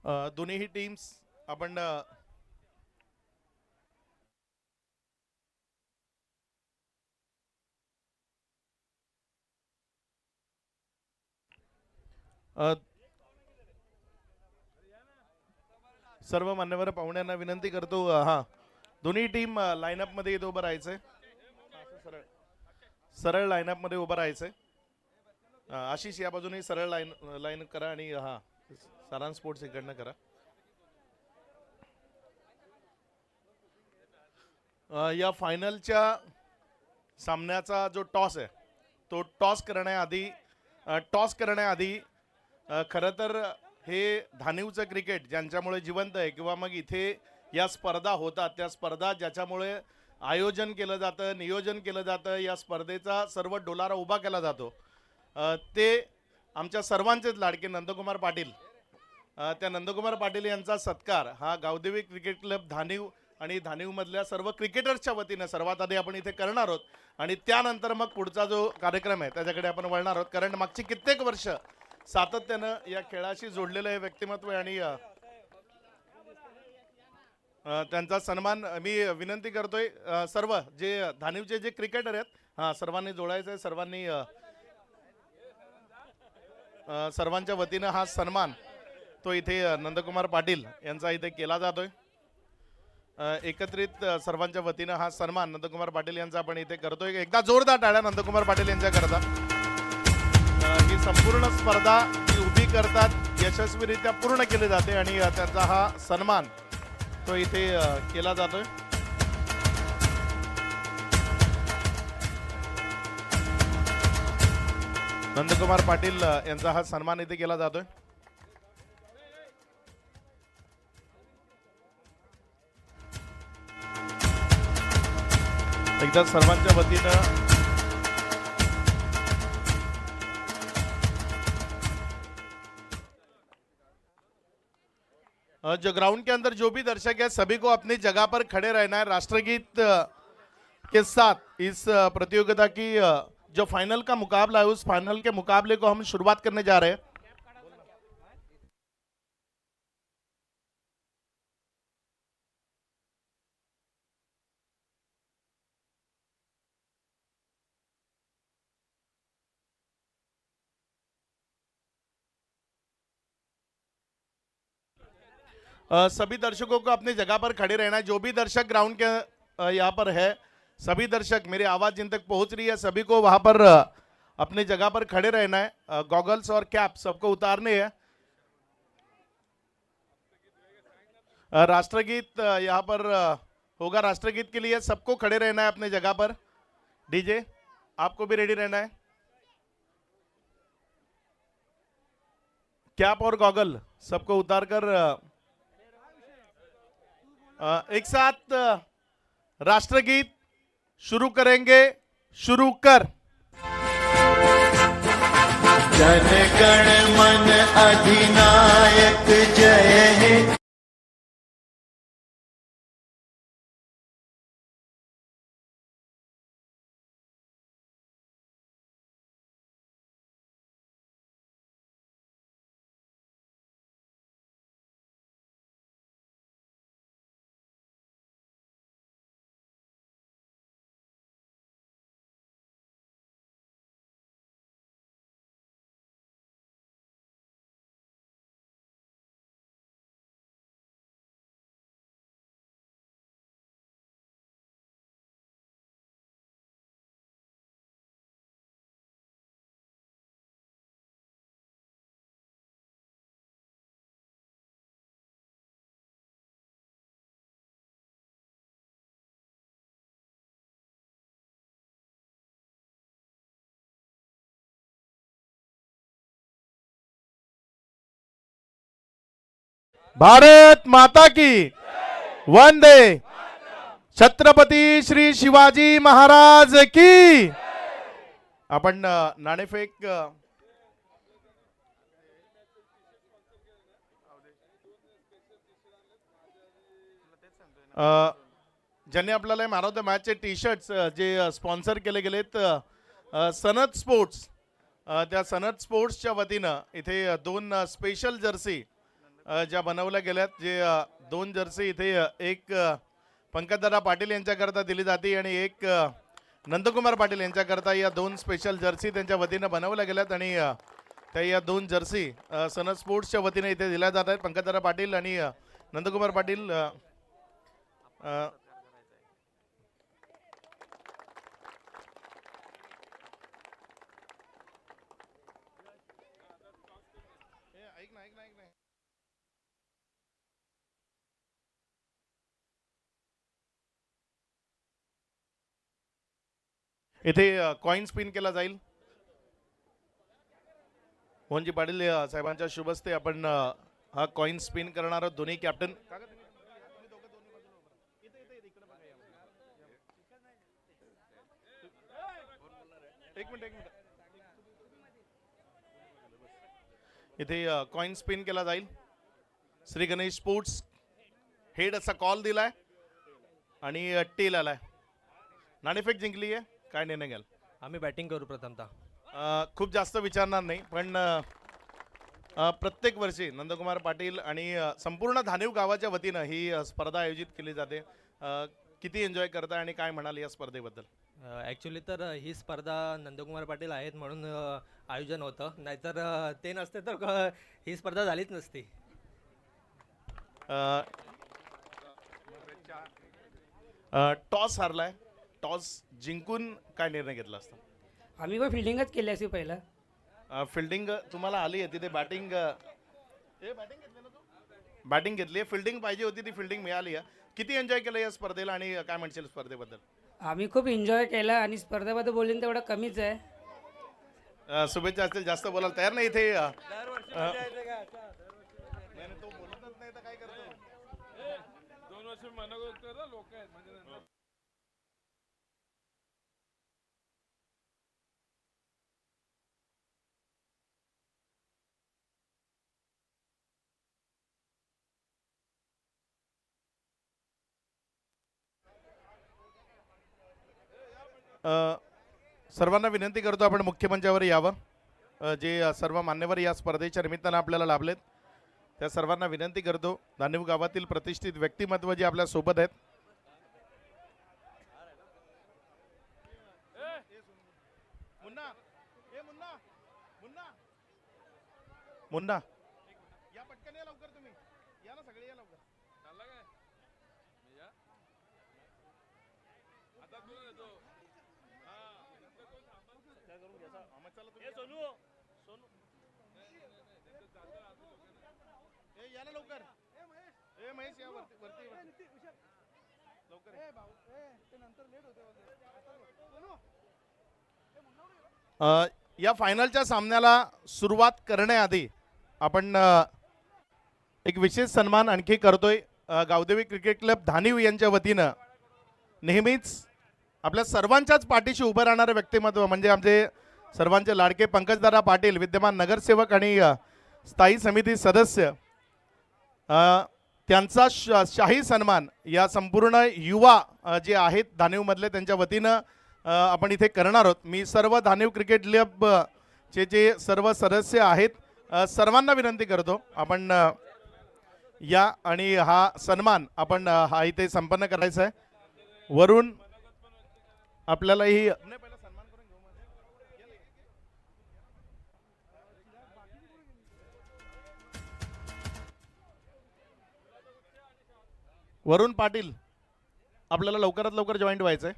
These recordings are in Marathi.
दोन्हीही टीम्स आपण सर्व मान्यवर पाहुण्यांना विनंती करतो हा दोन्ही टीम लाईनअप मध्ये इथं उभं राहायचंय. सरळ सरळ लाईनअप मध्ये उभं राहायचंय. आशिष या बाजूने सरळ लाईन करा आणि हा सारांश स्पोर्ट्स इकडनं करा. या फायनलच्या सामन्याचा जो टॉस आहे तो टॉस करण्याआधी खरं तर हे धानिवचं क्रिकेट ज्यांच्यामुळे जिवंत आहे किंवा मग इथे या स्पर्धा होतात त्या स्पर्धा ज्याच्यामुळे आयोजन केलं जातं नियोजन केलं जातं या स्पर्धेचा सर्व डोलारा उभा केला जातो ते आमच्या सर्वांचेच लाडके नंदकुमार पाटील. त्या नंदकुमार पाटील यांचा सत्कार हा गावदेवी क्रिकेट क्लब धानिव आणि धानिवमधल्या सर्व क्रिकेटर्सच्या वतीने सर्वात आधी आपण इथे करणार आहोत आणि त्यानंतर मग पुढचा जो कार्यक्रम आहे त्याच्याकडे आपण वळणार आहोत. कारण मागची कित्येक वर्ष सातत्यानं या खेळाशी जोडलेलं हे व्यक्तिमत्व आणि त्यांचा सन्मान मी विनंती करतोय सर्व जे धानिवचे जे क्रिकेटर आहेत हा सर्वांनी जोडायचं आहे. सर्वांच्या वतीनं हा सन्मान तो इथे नंदकुमार पाटील यांचा इथे केला जातोय. एकत्रित सर्वांच्या वतीनं हा सन्मान नंदकुमार पाटील यांचा आपण इथे करतोय. एकदा जोरदार टाळ्या नंदकुमार पाटील यांच्या करता. ही संपूर्ण स्पर्धा जी उभी करतात यशस्वीरित्या पूर्ण केली जाते आणि त्यांचा हा सन्मान तो इथे केला जातोय. नंदकुमार पाटील यांचा हा सन्मान इथे केला जातोय. एकदा सर्वांच्या वतीनं जो ग्राउंड के अंदर जो भी दर्शक है सभी को अपनी जगह पर खड़े रहना है. राष्ट्रगीत के साथ इस प्रतियोगिता की जो फाइनल का मुकाबला है उस फाइनल के मुकाबले को हम शुरुआत करने जा रहे हैं. सभी दर्शकों को अपनी जगह पर खड़े रहना है. जो भी दर्शक ग्राउंड के यहाँ पर है सभी दर्शक मेरी आवाज जिन तक पहुंच रही है सभी को वहां पर अपनी जगह पर खड़े रहना है. गॉगल्स और कैप सबको उतारने हैं. राष्ट्रगीत यहाँ पर होगा. राष्ट्रगीत के लिए सबको खड़े रहना है अपनी जगह पर. डीजे आपको भी रेडी रहना है. कैप और गॉगल सबको उतारकर एक साथ राष्ट्रगीत शुरू करेंगे. शुरू कर. जन गण मन अधिनायक जय हे. भारत माता की वंदे. छत्रपती श्री शिवाजी महाराज की. आपण नाणेफेक ज्यांनी आपल्याला मॅन ऑफ द मॅचचे टी शर्ट्स जे स्पॉन्सर केले गेलेत सनत स्पोर्ट्स त्या सनत स्पोर्ट्सच्या वतीनं इथे दोन स्पेशल जर्सी ज्या बनवल्या गेल्यात, जे 2 जर्सी इथे एक पंकजदादा पाटील यांच्याकरता दिली जाते आणि एक नंदकुमार पाटील यांच्याकरता या 2 स्पेशल जर्सी त्यांच्या वतीनं बनवल्या गेल्यात आणि त्या या 2 जर्सी सनद स्पोर्ट्सच्या वतीने इथे दिल्या जात आहेत. पंकजदादा पाटील आणि नंदकुमार पाटील इथे कॉइन स्पिन केला जाईल. मोहनजी पाटील साहेबांच्या शुभ हस्ते आपण हा कॉइन स्पिन करणार आहोत. दोन्ही कॅप्टन एक मिनिट इथे कॉइन स्पिन केला जाईल. श्री गणेश स्पोर्ट्स हेड असा कॉल दिलाय आणि टेल आलाय. नाणेफेक जिंकली आहे. काय निर्णय घ्याल? आम्ही बॅटिंग करू प्रथमतः. खूप जास्त विचारणार नाही, पण प्रत्येक वर्षी नंदकुमार पाटील आणि संपूर्ण धानिव गावाच्या वतीनं ही स्पर्धा आयोजित केली जाते. किती एन्जॉय करताय आणि काय म्हणाल या स्पर्धेबद्दल? ॲक्च्युली तर ही स्पर्धा नंदकुमार पाटील आहेत म्हणून आयोजन होतं, नाहीतर ते नसते तर ही स्पर्धा झालीच नसती. टॉस हारलाय, टॉस जिंकून काय निर्णय घेतला असता? आम्ही पण फिल्डिंगच केली असती पहिला. फिल्डिंग तुम्हाला आली आहे, तिथे बॅटिंग बॅटिंग घेतली आहे, फिल्डिंग पाहिजे होती, ती फिल्डिंग मिळाली आहे. किती एन्जॉय केलं या स्पर्धेला आणि काय म्हणशील स्पर्धेबद्दल? आम्ही खूप एन्जॉय केला आणि स्पर्धेबद्दल बोलून तेवढं कमीच आहे. शुभेच्छा असतील. जास्त बोलायला तयार नाही इथे. तो बोलतच नाही तर काय करतो? 2 वर्ष मनोगत लोक आहेत म्हणजे सर्वांना विनंती करतो आपण मुख्य मंचावर यावं. जे सर्व मान्यवर या स्पर्धेच्या निमित्तानं आपल्याला लाभलेत त्या सर्वांना विनंती करतो. धानिव गावातील प्रतिष्ठित व्यक्तिमत्व जे आपल्या सोबत आहेत. मुन्ना या पटकन या लवकर, तुम्ही या ना, सगळे या लवकर. चालला काय मी या आता तू येतो. या ना लवकर. ए महेश या वरती लवकर. या फायनलच्या सामन्याला सुरुवात करण्याआधी आपण एक विशेष सन्मान आणखी करतोय. गावदेवी क्रिकेट क्लब धानिव यांच्या वतीनं नेहमीच आपल्या सर्वांच्याच पाठीशी उभं राहणारं व्यक्तिमत्व म्हणजे आमचे सर्वांचे लाडके पंकजदादा पाटील, विद्यमान नगरसेवक आणि स्थायी समिती सदस्य, त्यांचा शाही सन्मान या संपूर्ण युवा जे आहेत धानिवमधले त्यांच्या वतीनं आपण इथे करणार आहोत. मी सर्व धानिव क्रिकेट क्लब चे जे सर्व सदस्य आहेत सर्वांना विनंती करतो आपण या आणि हा सन्मान आपण हा इथे संपन्न करायचा आहे. वरून आपल्यालाही वरुण पाटील आपल्याला लवकरात लवकर जॉईंट व्हायचंय.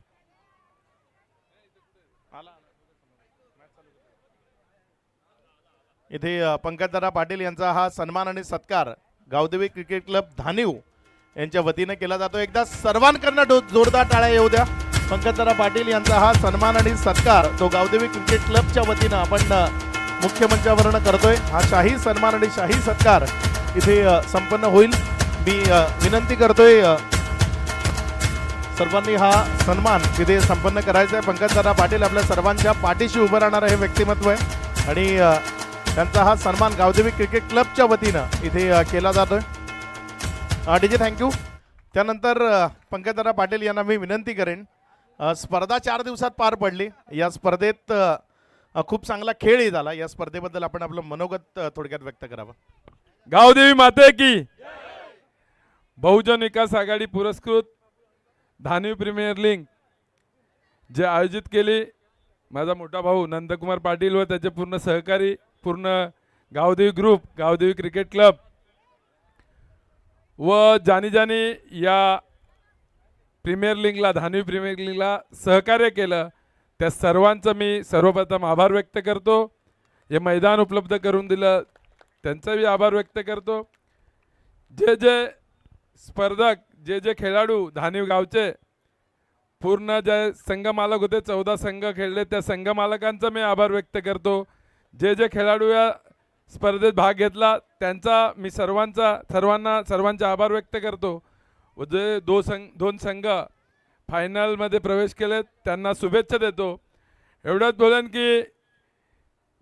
इथे पंकजदादा पाटील यांचा हा सन्मान आणि सत्कार गावदेवी क्रिकेट क्लब धानिव यांच्या वतीने केला जातो. एकदा सर्वांकडनं जोरदार टाळ्या येऊ द्या. पंकजदादा पाटील यांचा हा सन्मान आणि सत्कार तो गावदेवी क्रिकेट क्लबच्या वतीनं आपण मुख्य मंचावरनं करतोय. हा शाही सन्मान आणि शाही सत्कार इथे संपन्न होईल. मी विनंती करतोय सर्वांनी हा सन्मान तिथे संपन्न करायचा आहे. पंकजदादा पाटील आपल्या सर्वांच्या पाठीशी उभं राहणारं हे व्यक्तिमत्व आहे आणि त्यांचा हा सन्मान गावदेवी क्रिकेट क्लबच्या वतीनं इथे केला जातोय. DJ thank you. त्यानंतर पंकजदादा पाटील यांना मी विनंती करेन, स्पर्धा 4 दिवसात पार पडली. या स्पर्धेत खूप चांगला खेळही झाला. या स्पर्धेबद्दल आपण आपलं मनोगत थोडक्यात व्यक्त करावं. गावदेवी माते की. बहुजन विकास आघाडी पुरस्कृत धानवी प्रीमियर लीग जे आयोजित केली, माझा मोठा भाऊ नंदकुमार पाटील व त्याचे पूर्ण सहकारी, पूर्ण Gavdevi group, Gavdevi cricket club व जानी जानी या प्रीमियर लीगला, धानवी प्रीमियर लीगला सहकार्य केलं, त्या सर्वांचं मी सर्वप्रथम आभार व्यक्त करतो. हे मैदान उपलब्ध करून दिलं त्यांचाही आभार व्यक्त करतो. जे जे स्पर्धक, जे जे खेळाडू धानवी गावचे पूर्ण जे संघ मालक होते, 14 संघ खेळले, त्या संघ मालकांचा मी आभार व्यक्त करतो. जे जे खेळाडू या स्पर्धेत भाग घेतला त्यांचा मी सर्वांचे आभार व्यक्त करतो. व जे दोन संघ फायनलमध्ये प्रवेश केले त्यांना शुभेच्छा देतो. एवढंच बोलेन की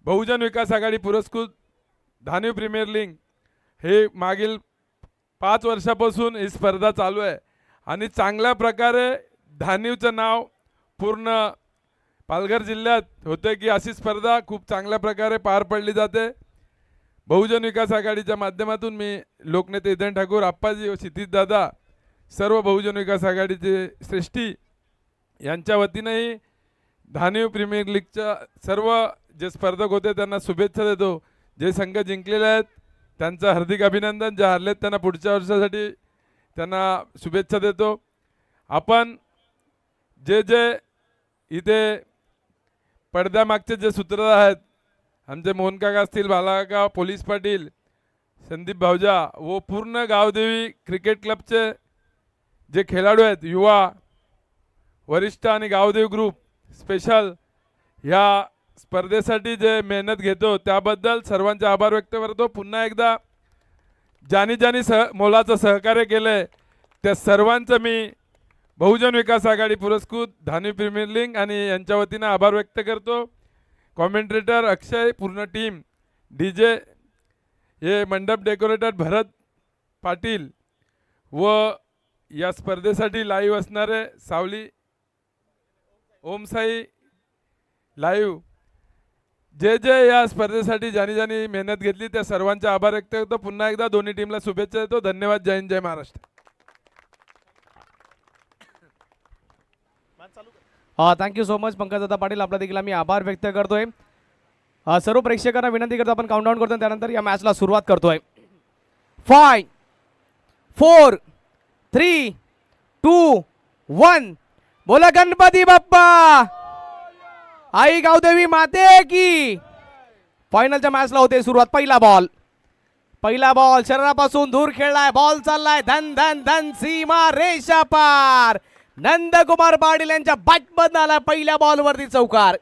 बहुजन विकास आघाडी पुरस्कृत धानवी प्रीमियर लीग हे मागील 5 वर्षापासून ही स्पर्धा चालू आहे आणि चांगल्या प्रकारे धानवीचं नाव पूर्ण पालघर जिल्ह्यात होते की अशी स्पर्धा खूप चांगल्या प्रकारे पार पडली जाते. बहुजन विकास आघाडीच्या माध्यमातून मी लोकनेते हितेन ठाकूर, आप्पाजी व क्षितिज दादा, सर्व बहुजन विकास आघाडीचे श्रेष्ठी यांच्या वतीनेही धानवी प्रीमियर लीगच्या सर्व जे स्पर्धक होते त्यांना शुभेच्छा देतो. जे संघ जिंकलेले आहेत त्यांचं हार्दिक अभिनंदन, जे हारलेत त्यांना पुढच्या वर्षासाठी त्यांना शुभेच्छा देतो. आपण जे जे इथे पडद्यामागचे जे सूत्रधार आहेत, आमचे मोहन काका असतील, बालाकाका, पोलीस पाटील, संदीप भाऊजा व पूर्ण गावदेवी क्रिकेट क्लबचे जे खेळाडू आहेत, युवा, वरिष्ठ आणि गावदेवी ग्रुप स्पेशल ह्या स्पर्धेसाठी जे मेहनत घेतो त्याबद्दल सर्वांचे आभार व्यक्त करतो. पुन्हा एकदा ज्यांनी मोलाचं सहकार्य केलं त्या सर्वांचं मी बहुजन विकास आघाडी पुरस्कृत धानवी प्रीमियर लीग आणि यांच्या वतीनं आभार व्यक्त करतो. कॉमेंट्रेटर अक्षय, पूर्ण टीम, DJ, हे मंडप डेकोरेटर भरत पाटील व या स्पर्धेसाठी लाईव्ह असणारे सावली, ओमसाई लाईव्ह, जे जे या स्पर्धेसाठी ज्यांनी मेहनत घेतली त्या सर्वांचे आभार व्यक्त करतो. पुन्हा एकदा दोन्ही टीमला शुभेच्छा देतो. धन्यवाद. जय हिंद, जय महाराष्ट्र. थँक्यू सो मच पंकजदादा पाटील, आपला देखील आम्ही आभार व्यक्त करतोय. सर्व प्रेक्षकांना विनंती करतो, आपण काउंटडाऊन करतो, त्यानंतर या मॅचला सुरुवात करतोय. 5 4 3 2 1. बोला गणपती बाप्पा, आई गावदेवी माते की. फायनलच्या मॅचला होते सुरुवात. पहिला बॉल शरीरापासून दूर खेळलाय, बॉल चाललाय धन धन धन सीमा रेषा पार. नंदकुमार पाटील यांच्या बॅटमधून आला पहिल्या बॉलवरती चौकार.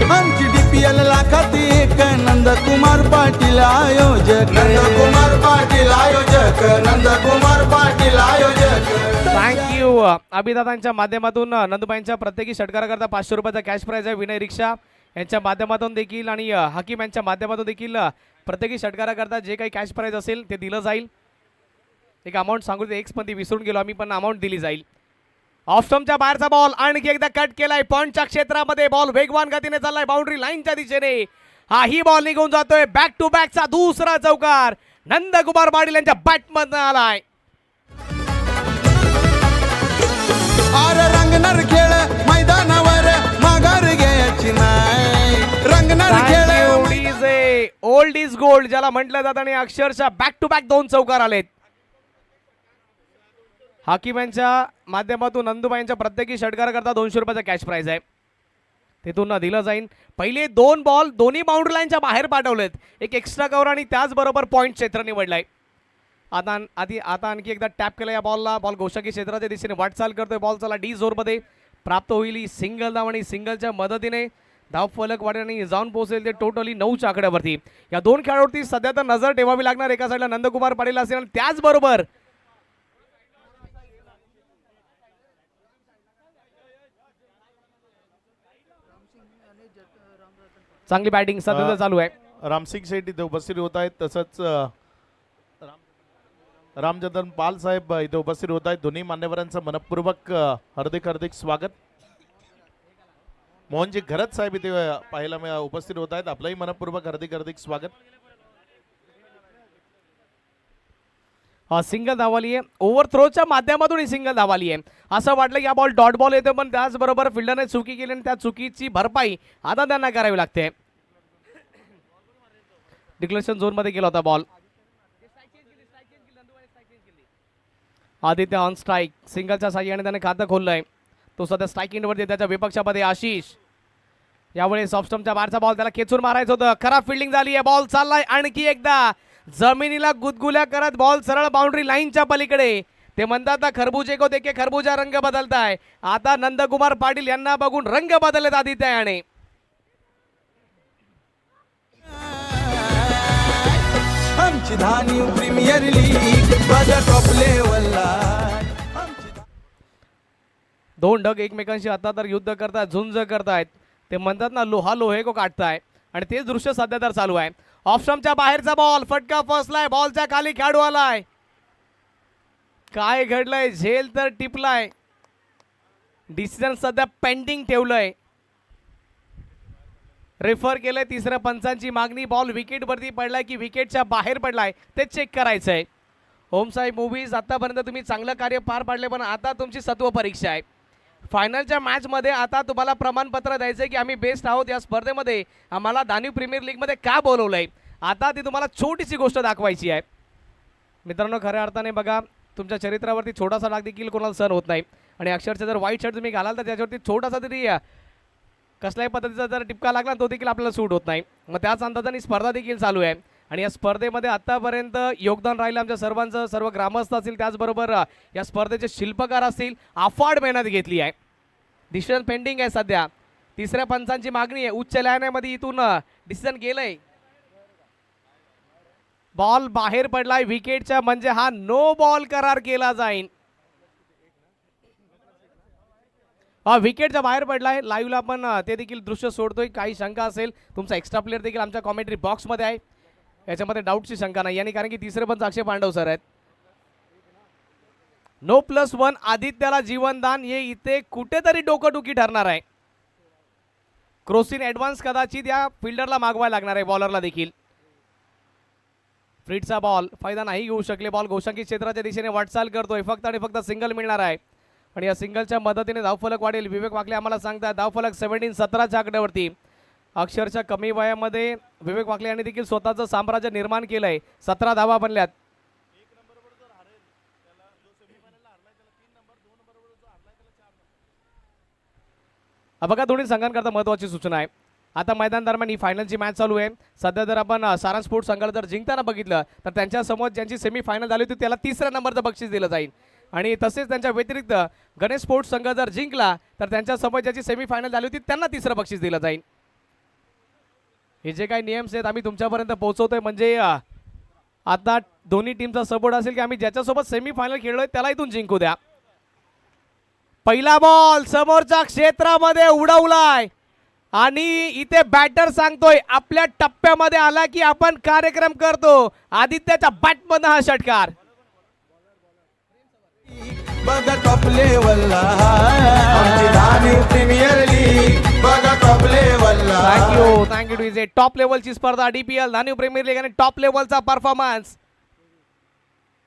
आमची DPL लाखात एक नंदकुमार पाटील आयोजक, नंदकुमार पाटील आयोजक, नंदकुमार पाटील आयोजक. थँक्यू. अभिदादांच्या माध्यमातून नंदुबाईंच्या प्रत्येकी षटकाराकरता 500 रुपयाचा कॅश प्राइज आहे. विनय रिक्षा यांच्या माध्यमातून देखील आणि हकीम यांच्या माध्यमातून देखील प्रत्येकी षटकाराकरता जे काही कॅश प्राइज असेल ते दिलं जाईल. एक अमाऊंट सांगू ते एक्समध्ये विसरून गेलो आम्ही, पण अमाऊंट दिली जाईल. ऑफ स्टंपच्या बाहेरचा बॉल आणखी एकदा कट केलाय. पॉइंटच्या क्षेत्रामध्ये बॉल वेगवान गतीने चाललाय बाउंड्री लाईनच्या दिशेने. ही बॉल निघून जातोय. बॅक टू बॅकचा दुसरा चौकार नंदकुमार पाटील यांच्या बॅटमधून आलाय. आर रंगणार खेळ मैदानावर माघार घ्यायची नाही. रंगणार खेळ ओल्ड इज गोल्ड ज्याला म्हटलं जातं आणि अक्षरशः बॅक टू बॅक 2 चौकार आलेत. हाकीम यांच्या माध्यमातून नंदुबाईंच्या प्रत्येकी षटकाराकरता 200 रुपयाचा कॅश प्राइज आहे. तिथून दिलं जाईल. पहिले 2 बॉल दोन्ही बाउंड्री लाईनच्या बाहेर पाठवलेत. एक एक्स्ट्रा कव्हर आणि त्याचबरोबर पॉईंट क्षेत्र निवडलाय. आता आणखी एकदा टॅप केला या बॉलला. बॉल गोशाकी क्षेत्राच्या दिशेने वाटचाल करतोय. बॉल चला डी झोनमध्ये प्राप्त होईल. सिंगल धाव आणि सिंगलच्या मदतीने धाव फलक वाढण्याने जाऊन पोहोचेल ते टोटली 9च्या आकड्यावरती. या 2 खेळाडूंवरती सध्या तर नजर ठेवावी लागणार. एका साईडला नंदकुमार पाटील असेल आणि त्याचबरोबर चांगली बॅटिंग सध्या चालू आहे. रामसिंग शेठ इथे उपस्थित होत आहेत, तसंच रामचंद्रन पाल साहेब इथे उपस्थित होत आहेत. दोन्ही मान्यवरांचं मनपूर्वक हार्दिक स्वागत. मोहनजी घरत साहेब इथे पाहायला उपस्थित होत आहेत. आपलंही मनपूर्वक हार्दिक स्वागत. सिंगल धावाली आहे. ओव्हरथ्रोच्या माध्यमातून ही सिंगल धावाली आहे. असं वाटलं की हा बॉल डॉट बॉल येतो, पण त्याचबरोबर फिल्डरने चुकी केली आणि त्या चुकीची भरपाई आता त्यांना करावी लागते. डिक्लेरेशन झोनमध्ये गेला होता बॉल. Aditya on strike. सिंगलच्या साह्याने त्याने खातं खोललंय. तो सध्या स्ट्राईक एंडवरती. त्याच्या विपक्षामध्ये आशिष. यावेळेस ऑफस्टम्पच्या बाहेरचा बॉल त्याला खेचून मारायचं होतं. खराब फिल्डिंग झाली आहे. बॉल चाललाय आणखी एकदा जमिनीला गुदगुल्या करत बॉल सरळ बाउंड्री लाईनच्या पलीकडे. ते म्हणतात ना, खरबुजे को देखे खरबुजा रंग बदलताय. आता नंदकुमार पाटील यांना बघून रंग बदललेत आदित्य याने. आमची धानी प्रीमियर लीग बघा टॉप लेवलला. दोन ढग एकमेकांशी आता तर युद्ध करतायत, झुंज करतायत. ते म्हणतात ना, लोहा लोहे को काटताय. आणि तेच दृश्य सध्या तर चालू आहे. ऑफस्टम्पच्या बाहेरचा बॉल फटका फसलाय. बॉलच्या खाली खेळाडू आलाय. काय घडलंय? झेल तर टिपलाय. डिसिजन सध्या पेंडिंग ठेवलंय. रेफर केलंय. तिसऱ्या पंचांची मागणी. बॉल विकेटवरती पडलाय की विकेटच्या बाहेर पडलाय ते चेक करायचंय. ओमसाई मूव्हीज, आतापर्यंत तुम्ही चांगलं कार्य पार पाडले, पण आता तुमची सत्व परीक्षा आहे. फायनलच्या मॅचमध्ये आता तुम्हाला प्रमाणपत्र द्यायचं आहे की आम्ही बेस्ट आहोत. या स्पर्धेमध्ये आम्हाला दानीव प्रीमियर लीगमध्ये का बोलवलंय, आता ती तुम्हाला छोटीशी गोष्ट दाखवायची आहे. मित्रांनो, खऱ्या अर्थाने बघा, तुमच्या चरित्रावरती छोटासा डाग देखील कोणाला सहन होत नाही. आणि अक्षरशः जर व्हाईट शर्ट तुम्ही घालाल तर त्याच्यावरती छोटासा तरी कसल्याही पद्धतीचा जर टिपका लागला तो देखील आपल्याला सूट होत नाही. मग त्याच अंदाजाने स्पर्धा देखील चालू आहे. आणि या स्पर्धेमध्ये आतापर्यंत योगदान राहिलं आमच्या सर्वांचं. सर्व ग्रामस्थ असतील, त्याचबरोबर या स्पर्धेचे शिल्पकार असतील. अफाट मेहनत घेतली आहे. डिसिजन पेंडिंग आहे सध्या. तिसऱ्या पंचांची मागणी आहे. उच्च न्यायालयामध्ये इथून डिसिजन गेलंय. बॉल बाहेर पडलाय विकेटच्या, म्हणजे हा नो बॉल करार केला जाईल. विकेटच्या बाहेर पडलाय. लाईव्हला आपण ते देखील दृश्य सोडतोय. काही शंका असेल, तुमचा एक्स्ट्रा प्लेअर देखील आमच्या कॉमेंट्री बॉक्समध्ये आहे. याच्यामध्ये डाऊटची शंका नाही. आणि कारण की तिसरे पंच अक्षय पांडव सर आहेत. नो +1 आदित्याला जीवनदान. हे इथे कुठेतरी डोकंडुकी ठरणार आहे. क्रॉसिन ॲडव्हान्स कदाचित या फिल्डरला मागवायला लागणार आहे, बॉलरला देखील. फ्रीडचा बॉल फायदा नाही घेऊ शकले. बॉल गोशांकी क्षेत्राच्या दिशेने वाटचाल करतोय. फक्त आणि फक्त सिंगल मिळणार आहे. आणि या सिंगलच्या मदतीने धावफलक वाढेल. विवेक वाकले आम्हाला सांगतात धावफलक 17-17च्या आकड्यावरती. अक्षरशः कमी वयामध्ये विवेक वाकले यांनी देखील स्वतःचं साम्राज्य निर्माण केलंय. 17 धावा बनल्यात. बघा, दोन्ही संघांकरता महत्त्वाची सूचना आहे. आता मैदान दरम्यान ही फायनलची मॅच चालू आहे. सध्या जर आपण सारंग स्पोर्ट्स संघाला जर जिंकताना बघितलं तर त्यांच्यासमोर ज्यांची सेमीफायनल झाली होती त्याला 3ऱ्या नंबरचं बक्षीस दिलं जाईल. आणि तसेच त्यांच्या व्यतिरिक्त गणेश स्पोर्ट्स संघ जर जिंकला तर त्यांच्यासमोर ज्याची सेमीफायनल झाली होती त्यांना 3रं बक्षीस दिलं जाईल. हे जे काही नियम आहेत आम्ही तुमच्यापर्यंत पोहोचवतोय. म्हणजे आता दोन्ही टीमचा सपोर्ट असेल की आम्ही ज्याच्यासोबत सेमीफायनल खेळलोय त्याला इथून जिंकू द्या. पहिला बॉल समोरच्या क्षेत्रामध्ये उडवलाय. आणि इथे बॅटर सांगतोय आपल्या टप्प्यामध्ये आला की आपण कार्यक्रम करतो. आदित्याच्या बॅटमधून हा षटकार. बघा टॉप लेवलला. आमची धानी प्रीमियर लीग बघा टॉप लेवलला. Thank you two is a. टॉप लेवलची स्पर्धा DPL धानीव प्रीमियर लीग आणि टॉप लेवलचा परफॉर्मन्स.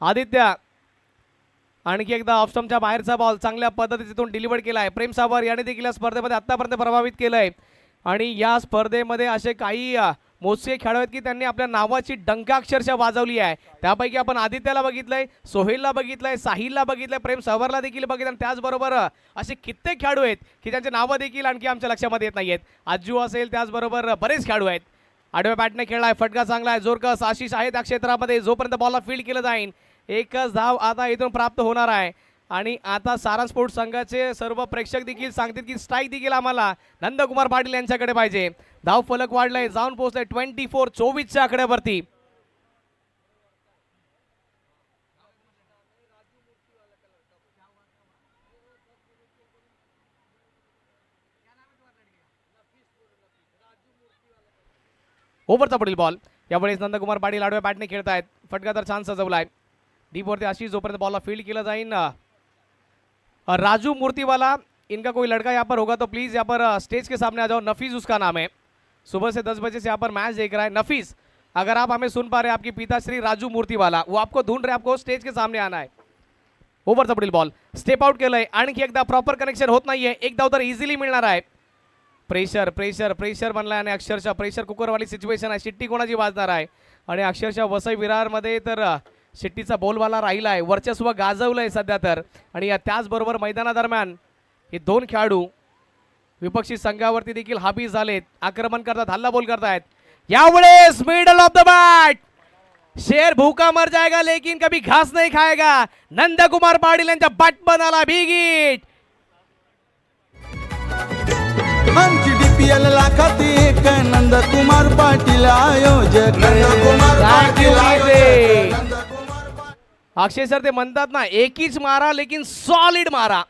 आदित्य आणखी एकदा ऑफस्टम्पच्या बाहेरचा बॉल चांगल्या पद्धतीतून डिलिव्हर केलाय. प्रेम सावर याने देखील या स्पर्धेमध्ये आतापर्यंत प्रभावित केलंय. आणि या स्पर्धेमध्ये असे काही मोजके खेळाडू आहेत की त्यांनी आपल्या नावाची डंकाक्षरशः वाजवली आहे. त्यापैकी आपण आदित्याला बघितलंय, सोहेलला बघितलंय, साहिलला बघितलंय, प्रेम सावरला देखील बघितलं. आणि त्याचबरोबर असे कित्येक खेळाडू आहेत की त्यांचे नावं देखील आणखी आमच्या लक्षामध्ये येत नाहीत. आजू असेल, त्याचबरोबर बरेच खेळाडू आहेत. आडव्या बॅटने खेळलाय. फटका चांगला आहे. जोरकस आशिष आहे त्या क्षेत्रामध्ये. जोपर्यंत बॉलला फील्ड केलं जाईल एकच धाव आता इथून प्राप्त होणार आहे. आणि आता सारंग स्पोर्ट्स संघाचे सर्व प्रेक्षक देखील सांगतील की स्ट्राईक देखील आम्हाला नंदकुमार पाटील यांच्याकडे पाहिजे. धाव फलक वाढलाय, जाऊन पोहोचलाय 24-24च्या आकड्यावरती. ओव्हरचा पुढील बॉल. यावेळेस नंदकुमार पाटील आडव्या बॅटने खेळतायत. फटका तर छान सजवलाय. डीपवरती अशी जोपर्यंत बॉलला फील्ड केलं जाईल राजू मूर्तीवाला इनका कोई लड़का यहाँ पर होगा तो प्लीज़ यहाँ पर स्टेज के सामने आ जाओ। नफीस उसका नाम है, सुबह से 10 बजे से यहाँ पर मैच देख रहा है। नफीस, अगर आप हमें सुन पा रहे हैं, आपकी पिताश्री राजू मूर्तीवाला वो आपको ढूंढ रहे, आपको स्टेज के सामने आना है। ओव्हरचा पुढील बॉल स्टेप आउट केलंय, आणखी एकदा प्रॉपर कनेक्शन होत नाहीये, एकदा उत्तर इझिली मिळणार आहे। प्रेशर प्रेशर प्रेशर बनलाय आणि अक्षरशः प्रेशर कुकरवाली सिच्युएशन आहे। शिट्टी कोणाची वाजणार आहे आणि अक्षरशः वसई विरारमध्ये तर शिट्टीचा बोलवाला राहिला आहे, वर्चस्व गाजवलंय सध्या तर। आणि त्याचबरोबर मैदानादरम्यान हे दोन खेळाडू विपक्षी संघावरती देखील हाबी झालेत, आक्रमण करतात, हल्ला बोल करतायत। यावेळेस मिडल ऑफ द बॅट, शेर भूखा मर जाएगा लेकिन कभी घास नहीं खाएगा। नंदकुमार पाटील यांच्या बॅटमन आला बिग हिट। आमची DPL लाखात एक नंदकुमार पाटील आयोजक, नंदकुमार पाटील आयोजक, नंदकुमार पाटील। अक्षय सर ते म्हणतात ना, एकीच मारा लेकिन सॉलिड मारा,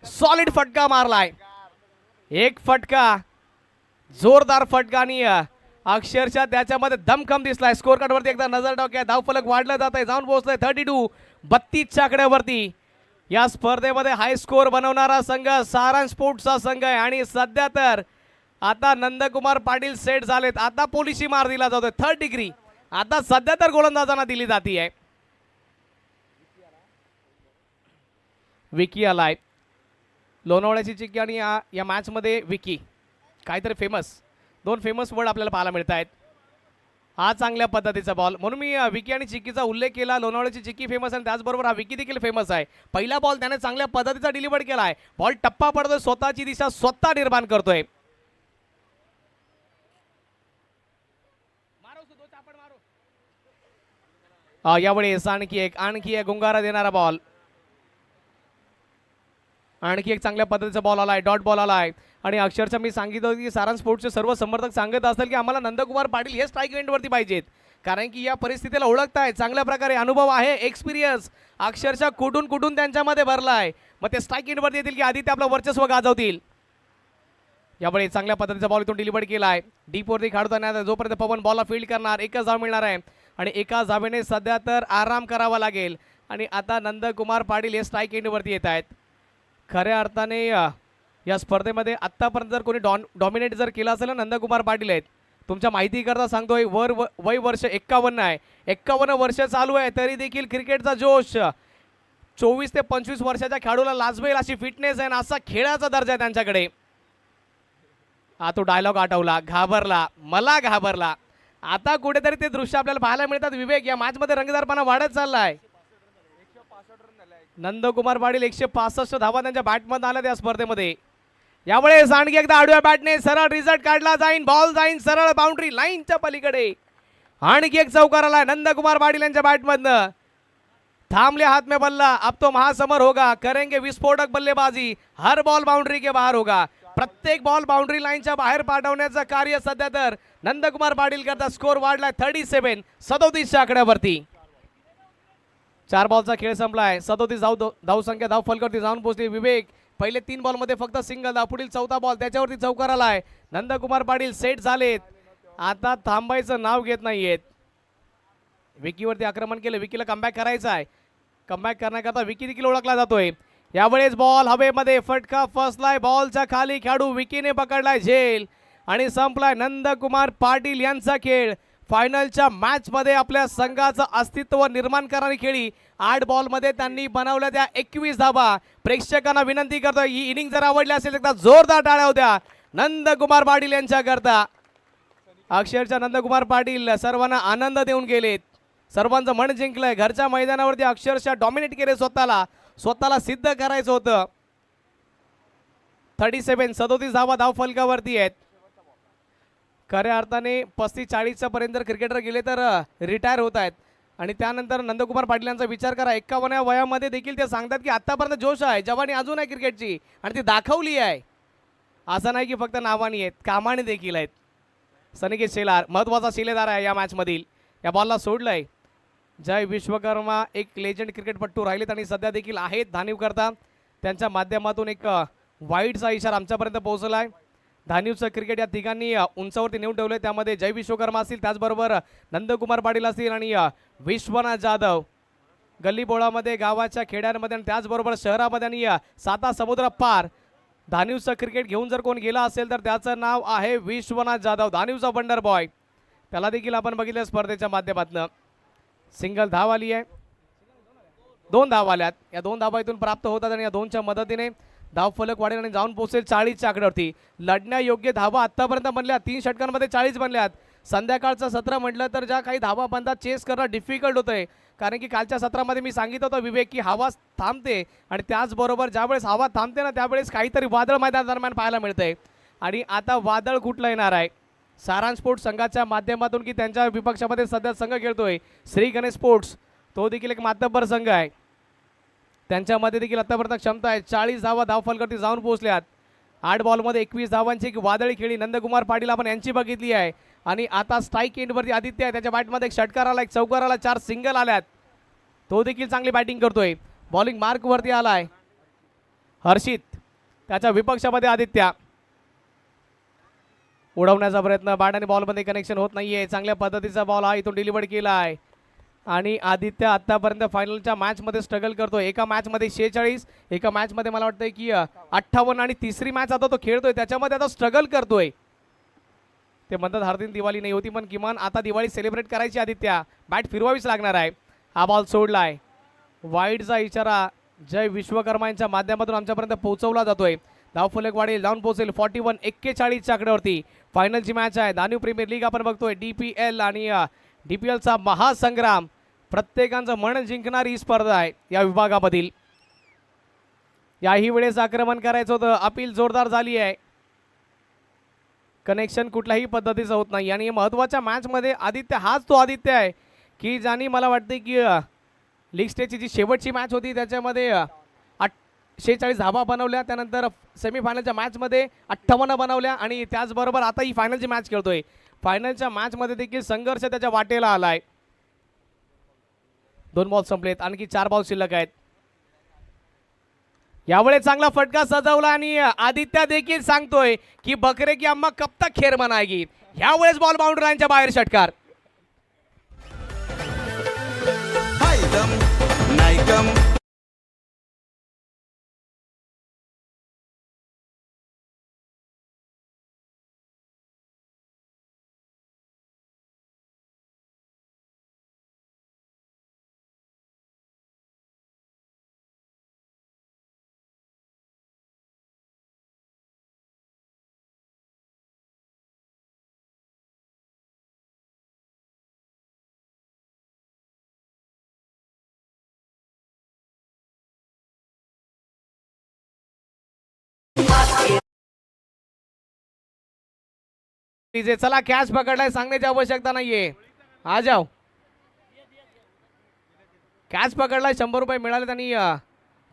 सॉलिड फटका मारलाय, एक फटका, जोरदार फटका आणि अक्षरशः त्याच्यामध्ये दमखम दिसलाय। स्कोर कार्ड वरती एकदा नजर टाकूया, धावफलक वाढलं जात आहे, जाऊन पोहोचलंय 32 च्या आकड्यावरती। या स्पर्धेमध्ये हाय स्कोर बनवणारा संघ सारंग स्पोर्ट्सचा संघ आहे आणि सध्या तर आता नंदकुमार पाटील सेट झालेत। आता पोलिसी मार दिला जातोय 3rd डिग्री, आता सध्या तर गोलंदाजांना दिली जाते। विकी आलाय, लोणावळ्याची चिक्की आणि या मॅचमध्ये विकी, काहीतरी फेमस, 2 फेमस वर्ड आपल्याला पाहायला मिळत आहेत। हा चांगल्या पद्धतीचा बॉल, म्हणून मी विकी आणि चिक्कीचा उल्लेख केला। लोणावळ्याची चिक्की फेमस आणि त्याचबरोबर हा विकी देखील फेमस आहे। पहिला बॉल त्याने चांगल्या पद्धतीचा डिलिव्हर केलाय, बॉल टप्पा पडतोय, स्वतःची दिशा स्वतः निर्माण करतोय। यावेळेस आणखी एक गुंगारा देणारा बॉल, आणखी एक चांगल्या पद्धतीचा बॉल आलाय, डॉट बॉल आलाय। आणि अक्षरशः मी सांगितलं की सारंग स्पोर्ट्सचे सर्व समर्थक सांगत असतील की आम्हाला नंदकुमार पाटील हे स्ट्राईक इव्हेंटवरती पाहिजेत, कारण की या परिस्थितीला ओळखतायत, चांगल्या प्रकारे अनुभव आहे, एक्सपिरियन्स अक्षरशः कुठून त्यांच्यामध्ये भरलाय। मग ते स्ट्राईक इव्हेंटवरती येतील की आधी ते आपलं वर्चस्व गाजवतील। यावेळी चांगल्या पद्धतीचा बॉल इथून डिलिव्हर केलाय, डीपवरती खेळताना जोपर्यंत पवन बॉलला फील्ड करणार, एकच धाव मिळणार आहे आणि एका धावेने सध्या तर आराम करावा लागेल। आणि आता नंदकुमार पाटील हे स्ट्राईक इव्हेंटवरती येत आहेत। खऱ्या अर्थाने या स्पर्धेमध्ये आत्तापर्यंत जर कोणी डॉमिनेट जर केला असेल ना, नंदकुमार पाटील आहेत। तुमच्या माहितीकरता सांगतोय, वय वर्ष 51 आहे, 51 वर्ष चालू आहे, तरी देखील क्रिकेटचा जोश 24 ते 25 वर्षाच्या खेळाडूला लाजवेल अशी फिटनेस आहे, असा खेळाचा दर्जा आहे त्यांच्याकडे। हा तो डायलॉग आठवला, घाबरला, मला घाबरला। आता कुठेतरी ते दृश्य आपल्याला पाहायला मिळतात। विवेक, या मॅचमध्ये रंगतदारपणा वाढत चाललाय। नंदकुमार पाटील 165 धावा त्यांच्या बॅटमध्ये आल्या त्या स्पर्धेमध्ये। यावेळेस आणखी एकदा आडव्या बॅटने सरळ रिझल्ट काढला जाईन, बॉल जाईन सरळ बाउंड्री लाईनच्या पलीकडे। आणखी एक चौकार आला नंदकुमार पाटील यांच्या बॅटमधनं। थांबले हाथ में बल्ला, अब तो महासमर होगा, करेंगे विस्फोटक बल्लेबाजी, हर बॉल बाउंड्री के बाहर होगा। प्रत्येक बॉल बाउंड्री लाईनच्या बाहेर पाठवण्याचं कार्य सध्या तर नंदकुमार पाटील करता। स्कोर वाढलाय 37 च्या आकड्यावरती। 4 बॉलचा खेळ संपलाय, 37 धावसंख्या, धाव फलकावरती जाऊन पोहोचली। विवेक, पहिले 3 बॉलमध्ये फक्त सिंगल धाव, पुढील 4था बॉल त्याच्यावरती चौकार आलाय। नंदकुमार पाटील सेट झालेत, आता थांबायचं नाव घेत नाहीयेत। विकीवरती आक्रमण केलं, विकीला कमबॅक करायचं आहे, कमबॅक करण्याकरता विकी देखील ओळखला जातोय। यावेळेस बॉल हवेमध्ये, फटका फसलाय, बॉलच्या खाली खेळाडू विकीने पकडलाय झेल आणि संपलाय नंदकुमार पाटील यांचा खेळ। फायनलच्या मॅचमध्ये आपल्या संघाचं अस्तित्व निर्माण करणारी खेळी 8 बॉलमध्ये त्यांनी बनवल्या त्या 21 धावा। प्रेक्षकांना विनंती करतो, ही इनिंग जर आवडली असेल तर जोरदार टाळ्या होत्या नंदकुमार पाटील यांच्याकरता। अक्षरशः नंदकुमार पाटील सर्वांना आनंद देऊन गेलेत, सर्वांचं मन जिंकलंय, घरच्या मैदानावरती अक्षरशः डॉमिनेट केले, स्वतःला सिद्ध करायचं होतं। 37 धावा धाव फलकावरती आहेत। खऱ्या अर्थाने 35-40 पर्यंत जर क्रिकेटर गेले तर रिटायर होत आहेत आणि त्यानंतर नंदकुमार पाटील यांचा विचार करा, 51व्या वयामध्ये देखील ते सांगतात की आतापर्यंत जोश आहे, जवानी अजून आहे क्रिकेटची आणि ती दाखवली आहे। असं नाही की फक्त नावानी आहेत, कामाने देखील आहेत। सनिकेत शेलार महत्त्वाचा शिलेदार आहे या मॅचमधील, या बॉलला सोडलंय। जय विश्वकर्मा एक लेजंड क्रिकेटपट्टू राहिलेत आणि सध्या देखील आहेत धानीव करता, त्यांच्या माध्यमातून एक वाईटचा इशारा आमच्यापर्यंत पोहोचलाय। धानीवचं क्रिकेट या तिघांनी उंचावरती नेऊन ठेवले, त्यामध्ये जय विश्वकर्मा असतील, त्याचबरोबर नंदकुमार पाटील असतील आणि विश्वनाथ जाधव। गल्लीबोळामध्ये, गावाच्या खेड्यांमध्ये आणि त्याचबरोबर शहरामध्ये आणि 7 समुद्र पार धानिवचं क्रिकेट घेऊन जर कोण गेला असेल तर त्याचं नाव आहे विश्वनाथ जाधव, धानिवचा वंडर बॉय. त्याला देखील आपण बघितलं स्पर्धेच्या माध्यमातून. सिंगल धाव आली आहे, 2 धावा आल्यात. या 2 धावा इथून प्राप्त होतात आणि या 2च्या मदतीने धाव फलक वाढेल आणि जाऊन पोहोचेल 40च्या आकड्यावरती. लढण्यायोग्य धावा आतापर्यंत बनल्या, 3 षटकांमध्ये 40 बनल्यात. संध्याकाळचं सत्र म्हटलं तर ज्या काही धावा बनतात चेस करणं डिफिकल्ट होतंय, कारण की कालच्या सत्रामध्ये मी सांगितलं होतं विवेक की हवा थांबते आणि त्याचबरोबर ज्यावेळेस हवा थांबते ना त्यावेळेस काहीतरी वादळ मैदान दरम्यान पाहायला मिळतंय. आणि आता वादळ कुठलं येणार आहे? सारांश स्पोर्ट्स संघाच्या माध्यमातून की त्यांच्या विपक्षामध्ये सध्या संघ खेळतोय श्री गणेश स्पोर्ट्स, तो देखील एक मातब्बर संघ आहे. त्यांच्यामध्ये देखील आतापर्यंत क्षमता आहे. 40 धावा धाव फलकावरती जाऊन पोहोचल्यात. 8 बॉलमध्ये 21 धावांची एक वादळी खेळी नंदकुमार पाटील आपण यांची बघितली आहे. आणि आता स्ट्राईक एंडवरती आदित्य आहे, त्याच्या बॅटमध्ये एक षटकार आला, एक चौकार आला, 4 सिंगल आल्यात. तो देखील चांगली बॅटिंग करतोय. बॉलिंग मार्कवरती आलाय हर्षित, त्याच्या विपक्षामध्ये आदित्य. उडवण्याचा प्रयत्न, बॅट आणि बॉलमध्ये कनेक्शन होत नाहीये. चांगल्या पद्धतीचा बॉल हा इथून डिलिव्हर केला आहे आणि आदित्य आतापर्यंत फायनलच्या मॅचमध्ये स्ट्रगल करतोय. एका मॅचमध्ये 46, एका मॅचमध्ये मला वाटतंय की 58 आणि तिसरी मॅच आता तो खेळतोय त्याच्यामध्ये आता स्ट्रगल करतोय. ते म्हणतात हर दिन दिवाळी नाही होती, पण किमान आता दिवाळी सेलिब्रेट करायची. आदित्य बॅट फिरवावीच लागणार आहे. हा बॉल सोडलाय, वाईडचा इशारा जय विश्वकर्मा यांच्या माध्यमातून आमच्यापर्यंत पोहोचवला जातोय. धावफलक वाढेल, जाऊन पोहोचेल 41-41 आकड्यावरती. फायनलची मॅच आहे दानिव प्रीमियर लीग आपण बघतोय. DPL आणि DPLचा महासंग्राम, प्रत्येकाचं मन जिंकणारी ही स्पर्धा आहे या विभागामधील. याही वेळेस आक्रमण करायचं होतं, अपील जोरदार झाली आहे. कनेक्शन कुठल्याही पद्धतीचं होत नाही आणि महत्त्वाच्या मॅचमध्ये आदित्य हाच तो आदित्य आहे की ज्यांनी मला वाटते की लीग स्टेजची जी शेवटची मॅच होती त्याच्यामध्ये 46 धावा बनवल्या, त्यानंतर सेमीफायनलच्या मॅचमध्ये 58 बनवल्या आणि त्याचबरोबर आता ही फायनलची मॅच खेळतोय. फायनलच्या मॅचमध्ये देखील संघर्ष त्याच्या वाटेला आलाय. 2 बॉल संपलेत, आणखी 4 बॉल शिल्लक आहेत. यावेळेस चांगला फटका सजवला आणि आदित्य देखील सांगतोय की बकरे की अम्मा कब तक खेर मनाएगी. यावेळेस बॉल बाउंड्री लाईनच्या बाहेर षटकार. हाय दम नाही कम. चला कॅच पकडलाय, सांगण्याची आवश्यकता नाहीये. आ जाओ, कॅच पकडलाय, 100 रुपये मिळाले आणि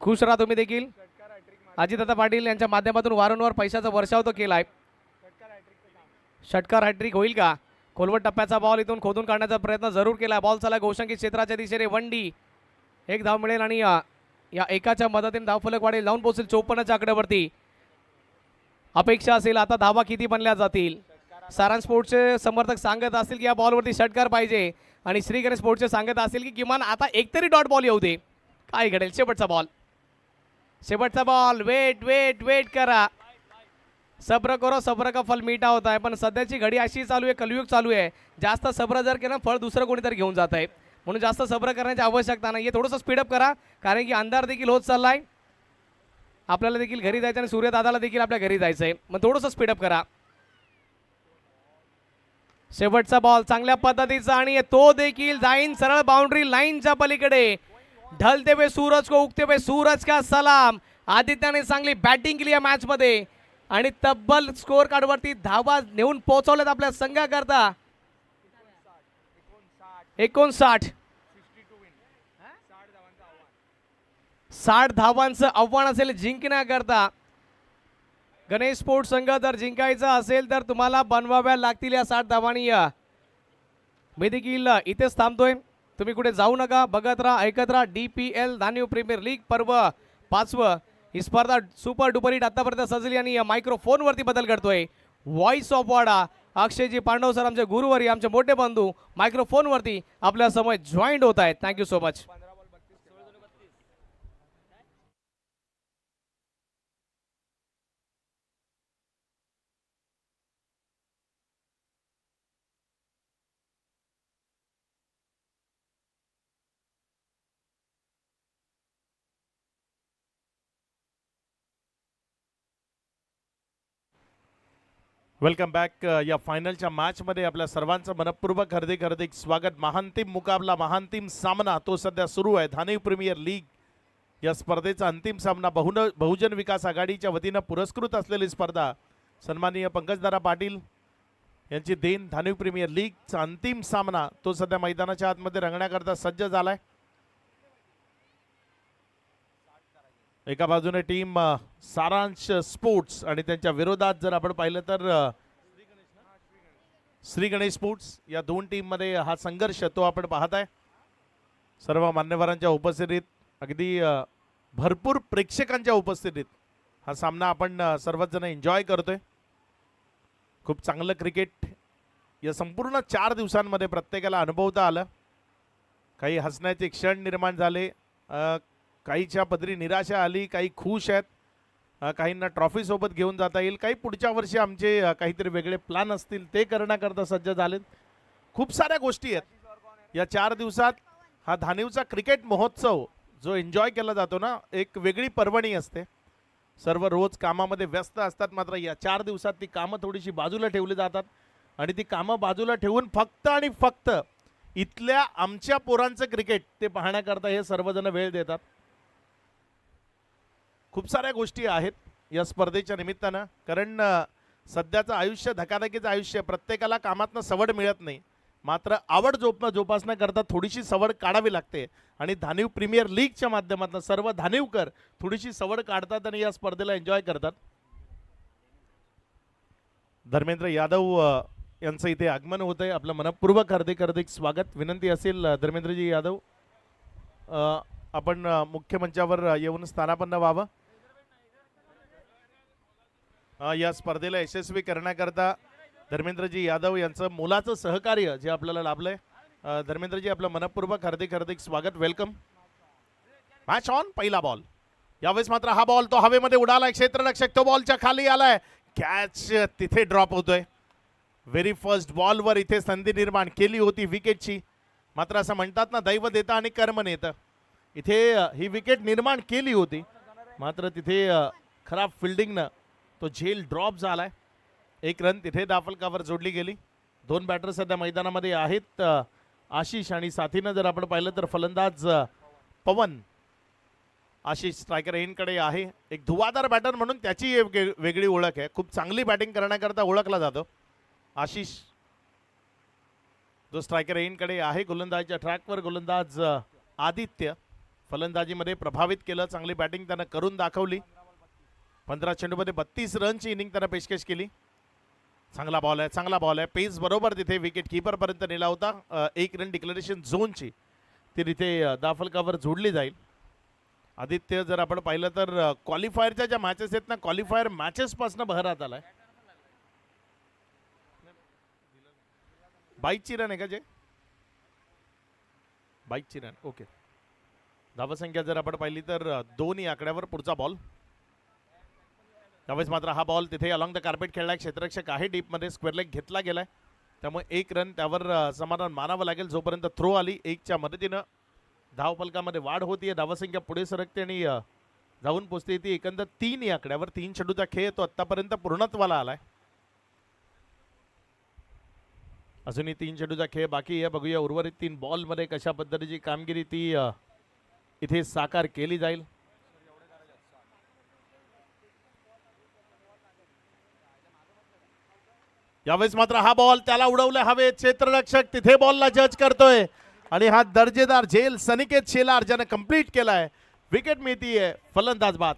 खुश राहा तुम्ही देखील. अजितदादा पाटील यांच्या माध्यमातून वारंवार पैशाचा वर्षाव तो केलाय. षटकार हॅट्रिक होईल का? खोलवट टप्प्याचा बॉल इथून खोदून काढण्याचा प्रयत्न जरूर केला. बॉल चला गोशंकी क्षेत्राच्या दिशेने. 1D, 1 धाव मिळेल आणि या एकाच्या मदतीने धावफलक वाढेल, जाऊन पोहोचेल 54च्या आकड्यावरती. अपेक्षा असेल आता धावा किती बनल्या जातील. सारांश स्पोर्ट्सचे समर्थक सांगत असतील की या बॉलवरती षटकार पाहिजे आणि श्री गणेश स्पोर्ट्सचे सांगत असतील की किमान आता एकतरी डॉट बॉल येऊ दे. काय घडेल? शेवटचा बॉल, शेवटचा बॉल. वेट वेट वेट करा, सब्र करो, सब्र का फल मीठा होता है. पण सध्याची घडी अशी चालू आहे, कलयुग चालू आहे. जास्त सब्र जर केलं फळ दुसरं कोणीतरी घेऊन जात आहे, म्हणून जास्त सब्र करण्याची आवश्यकता नाही. थोडंसं स्पीडअप करा, कारण की अंधार देखील होत चाललाय. आपल्याला देखील घरी जायचं आणि सूर्यदादाला देखील आपल्या घरी जायचं आहे, मग थोडंसं स्पीडअप करा. शेवटचा बॉल चांगल्या पद्धतीचा आणि तो देखील जाईन सरळ बाउंड्री लाईनच्या पलीकडे. ढलते हुए सूरज को उगते हुए सूरज का सलाम. आदित्यने चांगली बॅटिंग केली या मॅच मध्ये आणि तब्बल स्कोर कार्डवरती धावा नेऊन पोहोचवल्यात आपल्या संघाकरता. 59, 60 धावांचं आव्हान असेल जिंकण्याकरता. गणेश स्पोर्ट्स संघ जर जिंकायचा असेल तर तुम्हाला बनवाव्या लागतील या 60 धावांनी. मी देखील इथेच थांबतोय, तुम्ही कुठे जाऊ नका. बघत राहा, ऐकत राहा. DPL दानिव प्रीमियर लीग पर्व 5. ही स्पर्धा सुपर डुपर हिट आतापर्यंत सजली आणि मायक्रोफोनवरती बदल करतोय. व्हॉइस ऑफ वाडा अक्षयजी पांडव सर, आमचे गुरुवारी, आमचे मोठे बंधू मायक्रोफोनवरती आपल्या समोर जॉईंट होत आहेत. Thank you so much. Welcome back. या फायनलच्या मॅचमध्ये आपल्या सर्वांचं मनपूर्वक हार्दिक स्वागत. महांतिम मुकाबला, महांतिम सामना तो सध्या सुरू आहे. धानिव प्रीमियर लीग या स्पर्धेचा अंतिम सामना बहुजन विकास आघाडीच्या वतीनं पुरस्कृत असलेली स्पर्धा सन्माननीय पंकजदादा पाटील यांची देन धानिव प्रीमियर लीगचा अंतिम सामना तो सध्या मैदानाच्या आतमध्ये रंगण्याकरता सज्ज झालाय. एका बाजूने टीम सारांश स्पोर्ट्स आणि त्यांच्या विरोधात जर आपण पाहिलं तर श्री गणेश स्पोर्ट्स, या दोन टीम मध्ये हा संघर्ष तो आपण पाहत आहे. सर्व मान्यवरांच्या उपस्थितीत, अगदी भरपूर प्रेक्षकांच्या उपस्थितीत हा सामना आपण सर्वच जण एन्जॉय करतोय. खूप चांगलं क्रिकेट या संपूर्ण 4 दिवसांमध्ये प्रत्येकाला अनुभवता आलं. काही हसण्याचे क्षण निर्माण झाले, काहीच्या पदरी निराशा आली, काही खुश आहेत, काहींना ट्रॉफी सोबत घेऊन जाता येईल, काही पुढच्या वर्षी आमचे काहीतरी वेगळे प्लॅन असतील ते करण्याकरता सज्ज झालेत. खूप साऱ्या गोष्टी आहेत या 4 दिवसात. हा धानिवचा क्रिकेट महोत्सव जो एन्जॉय केला जातो ना, एक वेगळी पर्वणी असते. सर्व रोज कामामध्ये व्यस्त असतात, मात्र या 4 दिवसात ती कामं थोडीशी बाजूला ठेवली जातात आणि ती कामं बाजूला ठेवून फक्त आणि फक्त इथल्या आमच्या पोरांचं क्रिकेट ते पाहण्याकरता हे सर्वजण वेळ देतात. खूप साऱ्या गोष्टी आहेत या स्पर्धेच्या निमित्तानं, कारण सध्याचं आयुष्य धकाधकीचं आयुष्य, प्रत्येकाला कामातनं सवड मिळत नाही, मात्र आवड जोपासण्याकरता थोडीशी सवड काढावी लागते आणि धानिव प्रीमियर लीगच्या माध्यमातून सर्व धानिवकर थोडीशी सवड काढतात आणि या स्पर्धेला एन्जॉय करतात. धर्मेंद्र यादव यांचं इथे आगमन होत आहे. आपलं मनपूर्वक हार्दिक स्वागत. विनंती असेल धर्मेंद्रजी यादव आपण मुख्य मंचावर येऊन स्थानापन्न व्हावं. या स्पर्धेला यशस्वी करण्याकरता धर्मेंद्रजी यादव यांचं मोलाचं सहकार्य जे आपल्याला लाभलंय. धर्मेंद्रजी आपलं मनपूर्वक हार्दिक स्वागत, वेलकम. Match on. पहिला बॉल, यावेळेस मात्र हा बॉल तो हवेमध्ये उडालाय. क्षेत्ररक्षक तो बॉलच्या खाली आलाय, कॅच तिथे ड्रॉप होतोय. व्हेरी फर्स्ट बॉलवर इथे संधी निर्माण केली होती विकेटची, मात्र असं म्हणतात ना, दैव देतं आणि कर्म नेतं. इथे ही विकेट निर्माण केली होती, मात्र तिथे खराब फिल्डिंगनं तो झेल ड्रॉप झालाय. 1 रन तिथे दाफलकावर जोडली गेली. 2 बॅटर सध्या मैदानामध्ये आहेत, आशिष आणि साथीनं जर आपण पाहिलं तर फलंदाज पवन. आशिष स्ट्रायकर एंडकडे आहे. एक धुवाधार बॅटर म्हणून त्याची वेगळी ओळख आहे. खूप चांगली बॅटिंग करण्याकरता ओळखला जातो आशिष, जो स्ट्रायकर एंडकडे आहे. गोलंदाजीच्या ट्रॅकवर गोलंदाज आदित्य फलंदाजीमध्ये प्रभावित केलं. चांगली बॅटिंग त्यानं करून दाखवली. 15 चेंडूमध्ये 32 रनची इनिंग त्यानं पेशकश केली. चांगला बॉल आहे, चांगला बॉल आहे. पेस बरोबर तिथे विकेट किपर पर्यंत नेला होता. 1 रन डिक्लेरेशन झोनची ती तिथे दाफलकावर जोडली जाईल. आदित्य जर आपण पाहिलं तर क्वालिफायरच्या ज्या मॅचेस आहेत ना, क्वालिफायर मॅचेस पासून बहरात आलाय. 22 रन आहे का जे? 22 रन, ओके. धावसंख्या जर आपण पाहिली तर 2 या आकड्यावर पुढचा बॉल. त्यावेळेस मात्र हा बॉल तिथे अलॉंग द कार्पेट खेळलाय. क्षेत्ररक्षक आहे डीपमध्ये, स्क्वेअर लेग घेतला गेलाय, त्यामुळे 1 रन त्यावर समाधान मानावं लागेल. जोपर्यंत थ्रो आली 1च्या मदतीनं धावफलकामध्ये वाढ होतीये, धावसंख्या पुढे सरकते आणि जाऊन पोचते ती एकंदर 3 या आकड्यावर. 3 चेंडूचा खेळ तो आतापर्यंत पूर्णत्वाला आलाय. अजूनही 3 चेंडूचा खेळ बाकी आहे. बघूया उर्वरित 3 बॉलमध्ये कशा पद्धतीची कामगिरी ती इथे साकार केली जाईल. यावेळेस मात्र हा बॉल त्याला उडवलं हवेत. क्षेत्ररक्षक तिथे बॉलला जज करतोय आणि हा दर्जेदार झेल सनिकेत शेलार ज्यानं कंप्लीट केलाय. विकेट मिळतीये, फलंदाज बाद.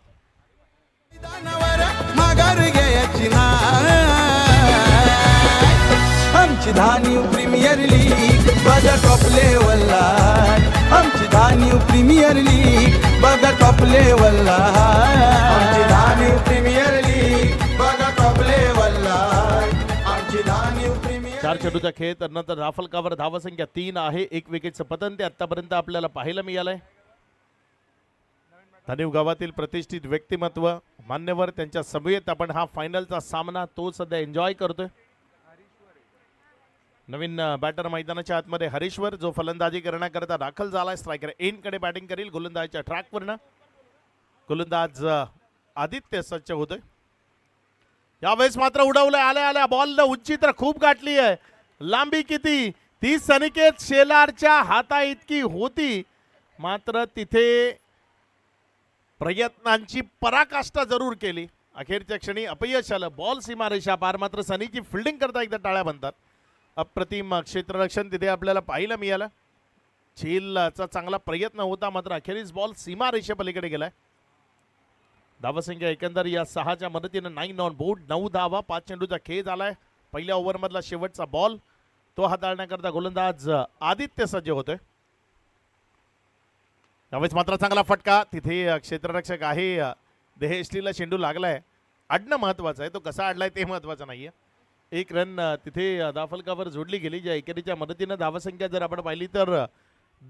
माघार घ्यायची नाही. आमची धानिव प्रीमियर लीग बघा टॉप लेवलला. आमची धानिव प्रीमियर लीग बघा टॉप लेवलला. आमची धानिव प्रीमियर लीग बघा टॉप लेवलला. आमची धानिव प्रीमियर. 4 चेंडूचा खेळ, त्यानंतर राफलकावर धावसंख्या 3 आहे. 1 विकेटचं पतन ते आतापर्यंत आपल्याला पाहायला मिळालंय. धानिव गावातील प्रतिष्ठित व्यक्तिमत्व मान्यवर त्यांच्या समवेत आपण हा फायनलचा सामना तो सध्या एन्जॉय करतोय. नवीन बॅटर मैदानाच्या आतमध्ये हरीश्वर जो फलंदाजी करण्याकरता दाखल झालाय. स्ट्रायकर एंडकडे बॅटिंग करेल. गोलंदाजीच्या ट्रॅकवरनं गोलंदाज आदित्य सज्ज होतोय. यावेळेस मात्र उडवलंय, आल्या आल्या बॉल उंची तर खूप गाठली आहे. लांबी किती ती सनिकेत शेलारच्या हाता इतकी होती, मात्र तिथे प्रयत्नांची पराकाष्ठा जरूर केली. अखेरच्या क्षणी अपयश आलं. बॉल सीमारेषा पार. मात्र सनीची फिल्डिंग करता एकदा टाळ्या बनतात. अप्रतिम क्षेत्ररक्षण तिथे आपल्याला पाहायला मिळालं. झेलचा चांगला प्रयत्न होता, मात्र अखेरीस बॉल सीमारेषे पलीकडे गेलाय. धावसंख्या एकंदर या 6च्या मदतीने 9 ऑन बोर्ड. 9 धावा, 5 चेंडूचा खेळ झालाय. पहिल्या ओव्हरमधला शेवटचा बॉल तो हाताळण्याकरता गोलंदाज आदित्य सज्ज होतोय. यावेळेस मात्र चांगला फटका. तिथे क्षेत्ररक्षक आहे देहेश्लीला चेंडू लागलाय. अडणं महत्वाचं आहे, तो कसा अडलाय ते महत्वाचं नाहीये. एक रन तिथे धावफलकावर जोडली गेली, ज्या एकेरीच्या मदतीनं धावसंख्या जर आपण पाहिली तर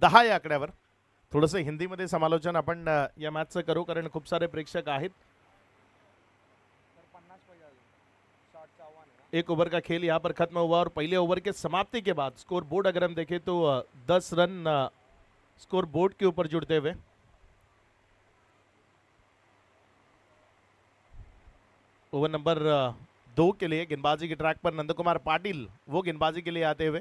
10 या आकड्यावर. थोडंसं हिंदीमध्ये समालोचन आपण या मॅचचं करू, कारण खूप सारे प्रेक्षक आहेत. एक ओवर का खेल यहाँ पर खत्म हुआ और पहले ओवर के समाप्ति के बाद स्कोर बोर्ड अगर हम देखें तो 10 रन स्कोर बोर्ड के ऊपर जुड़ते हुए ओवर नंबर 2 के लिए गेंदबाजी के ट्रैक पर नंदकुमार पाटिल वो गेंदबाजी के लिए आते हुए.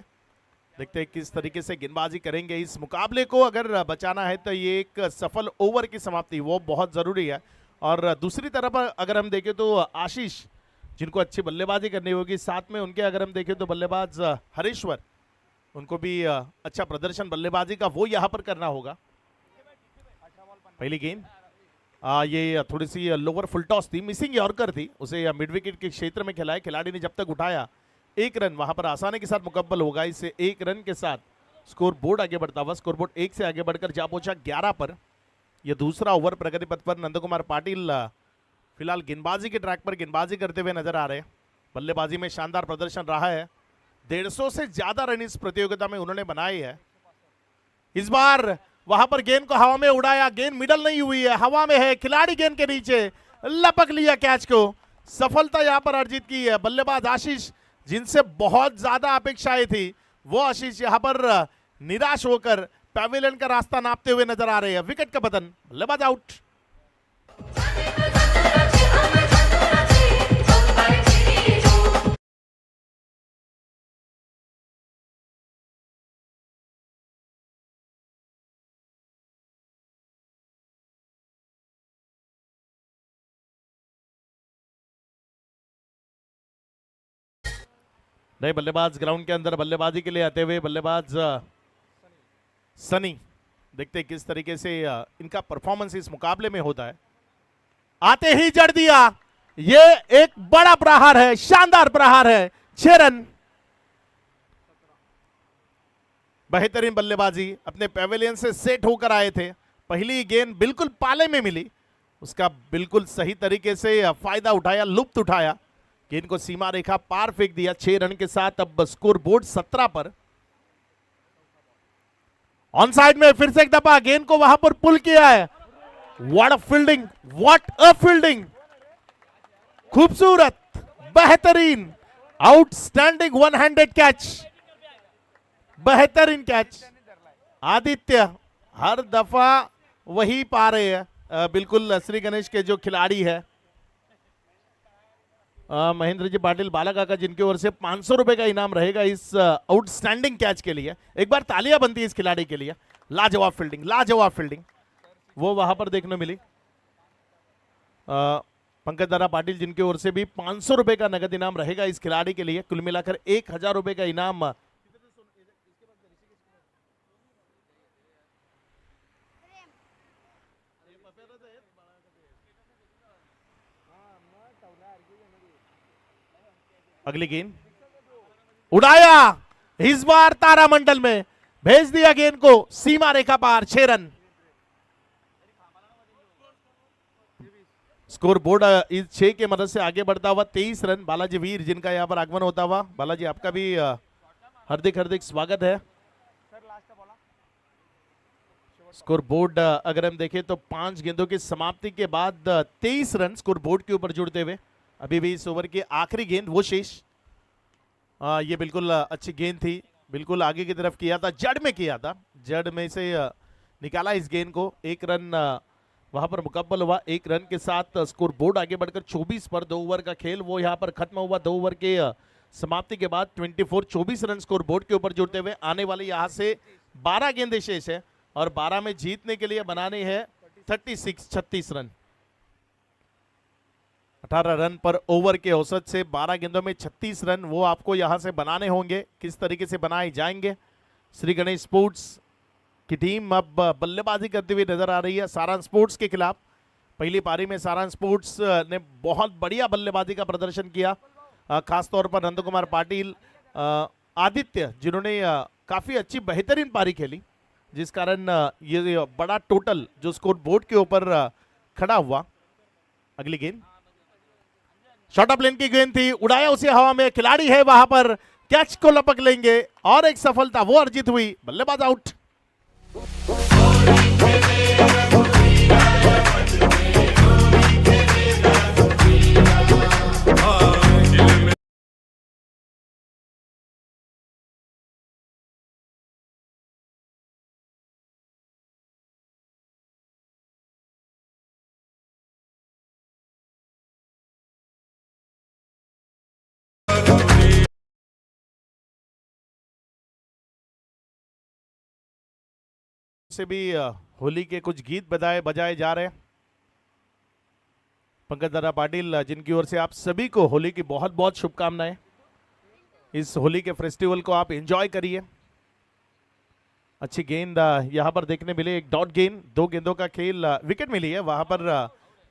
देखते हैं किस तरीके से गेंदबाजी करेंगे. इस मुकाबले को अगर बचाना है तो ये एक सफल ओवर की समाप्ति वो बहुत ज़रूरी है. और दूसरी तरफ अगर हम देखें तो आशीष, जिनको अच्छी बल्लेबाजी करनी होगी, साथ में उनके अगर हम देखें तो बल्लेबाज हरीश्वर, उनको भी अच्छा प्रदर्शन बल्लेबाजी का वो यहाँ पर करना होगा. पहली गेंद ये थोड़ी सी लोअर फुल टॉस थी, मिसिंग यॉर्कर थी, उसे मिड विकेट के क्षेत्र में खिलाया. खिलाड़ी ने जब तक उठाया 1 रन वहां पर आसानी के साथ मुकम्मल होगा. इससे 1 रन के साथ स्कोर बोर्ड आगे बढ़ता हुआ. स्कोर बोर्ड 1 से आगे बढ़कर जा पहुंचा 11 पर. यह दूसरा ओवर प्रगति पथ पर नंदकुमार पाटिल फिलहाल गेंदबाजी के ट्रैक पर गेंदबाजी करते हुए नजर आ रहे हैं. बल्लेबाजी में शानदार प्रदर्शन रहा है. 150 से ज्यादा रन इस प्रतियोगिता में उन्होंने बनाए हैं. इस बार वहां पर गेंद को हवा में उड़ाया, गेंद मिडल नहीं हुई है, हवा में है. खिलाड़ी गेंद के नीचे लपक लिया कैच को. सफलता यहां पर अर्जित की है. बल्लेबाज आशीष, जिनसे बहुत ज्यादा अपेक्षाएं थी, वो आशीष यहां पर निराश होकर पैविलियन का रास्ता नापते हुए नजर आ रहे हैं. विकेट का पतन, बल्लेबाज आउट. नए बल्लेबाज ग्राउंड के अंदर बल्लेबाजी के लिए आते हुए बल्लेबाज सनी. देखते हैं किस तरीके से इनका परफॉर्मेंस इस मुकाबले में होता है. आते ही जड़ दिया. ये एक बड़ा प्रहार है, शानदार प्रहार है. 6 रन. बेहतरीन बल्लेबाजी, अपने पेविलियन से सेट होकर आए थे. पहली गेंद बिल्कुल पाले में मिली, उसका बिल्कुल सही तरीके से फायदा उठाया, लुप्त उठाया. गेंद को सीमा रेखा पार फेंक दिया. 6 रन के साथ अब score board 17 per. On side में फिर से एक दफा गेंद को वहां पर पुल किया है. What a fielding, what a fielding. खूबसूरत, बेहतरीन, आउटस्टैंडिंग वन हैंडेड कैच, बेहतरीन कैच. आदित्य हर दफा वही पा रहे हैं. बिल्कुल श्री गणेश के जो खिलाड़ी है महेंद्र जी पाटिल बालाकाका, जिनकी ओर से 500 रुपए का इनाम रहेगा इस आउटस्टैंडिंग कैच के लिए. एक बार तालियां बनती है इस खिलाड़ी के लिए. लाजवाब फील्डिंग, लाजवाब फील्डिंग वो वहां पर देखने मिली. पंकज दादा पाटिल, जिनकी ओर से भी 500 रुपए का नगद इनाम रहेगा इस खिलाड़ी के लिए. कुल मिलाकर 1000 रुपए का इनाम अगली गेंद उड़ाया. इस बार तारामंडल में भेज दिया गेंद को सीमा रेखा पार. 6 रन. स्कोर बोर्ड इस 6 के मदद से आगे बढ़ता हुआ 23 रन. बालाजी वीर, जिनका यहां पर आगमन होता हुआ. बालाजी, आपका भी हार्दिक हार्दिक स्वागत है. स्कोर बोर्ड अगर हम देखें तो 5 गेंदों की समाप्ति के बाद 23 रन स्कोर बोर्ड के ऊपर जुड़ते हुए. अभी भी इस ओवर की आखिरी गेंद वो शेष. ये बिल्कुल अच्छी गेंद थी, बिल्कुल आगे की तरफ किया था, जड़ में किया था, जड़ में से निकाला इस गेंद को. 1 रन वहां पर मुकम्मल हुआ। 1 रन के साथ स्कोर बोर्ड आगे बढ़कर 24 पर 2 ओवर का खेल वो यहां पर खत्म हुआ। 2 ओवर के समाप्ति के बाद 24 रन स्कोर बोर्ड के ऊपर जुड़ते हुए आने वाले यहां से 12 गेंदें शेष है और 12 में जीतने के लिए बनाने हैं 36 रन। 18 रन पर ओवर के औसत से 12 गेंदों में 36 रन वो आपको यहां से बनाने होंगे। किस तरीके से बनाए जाएंगे? श्री गणेश स्पोर्ट्स की टीम अब बल्लेबाजी करती हुई नजर आ रही है सारण स्पोर्ट्स के खिलाफ। पहली पारी में सारण स्पोर्ट्स ने बहुत बढ़िया बल्लेबाजी का प्रदर्शन किया, खासतौर पर नंद कुमार पाटिल, आदित्य, जिन्होंने काफी अच्छी बेहतरीन पारी खेली, जिस कारण ये बड़ा टोटल जो स्कोर बोर्ड के ऊपर खड़ा हुआ। अगली गेंद शॉर्ट ऑफ लेन की गेंद थी, उड़ाया उसे हवा में, खिलाड़ी है वहां पर, कैच को लपक लेंगे और एक सफलता वो अर्जित हुई। बल्लेबाज आउट। से भी होली के कुछ गीत बजाए जा रहे हैं। पंकज दादा पाटिल, जिनकी ओर से आप सभी को होली की बहुत बहुत शुभकामनाएं। इस होली के फेस्टिवल को आप एंजॉय करिए। अच्छी गेंद यहां पर देखने मिली, एक डॉट गेंद, 2 गेंदों का खेल, विकेट मिली है वहां पर।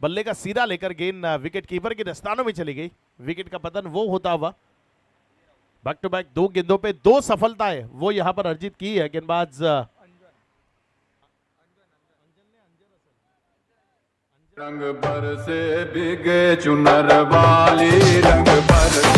बल्ले का सिरा लेकर गेंद विकेट कीपर के दस्तानों में चली गई। विकेट का पतन वो होता हुआ। बैक टू बैक 2 गेंदों पे 2 सफलताएं वो यहां पर अर्जित की है गेंदबाज रंग बरसे भीगे चुनर वाली, रंग बरसे।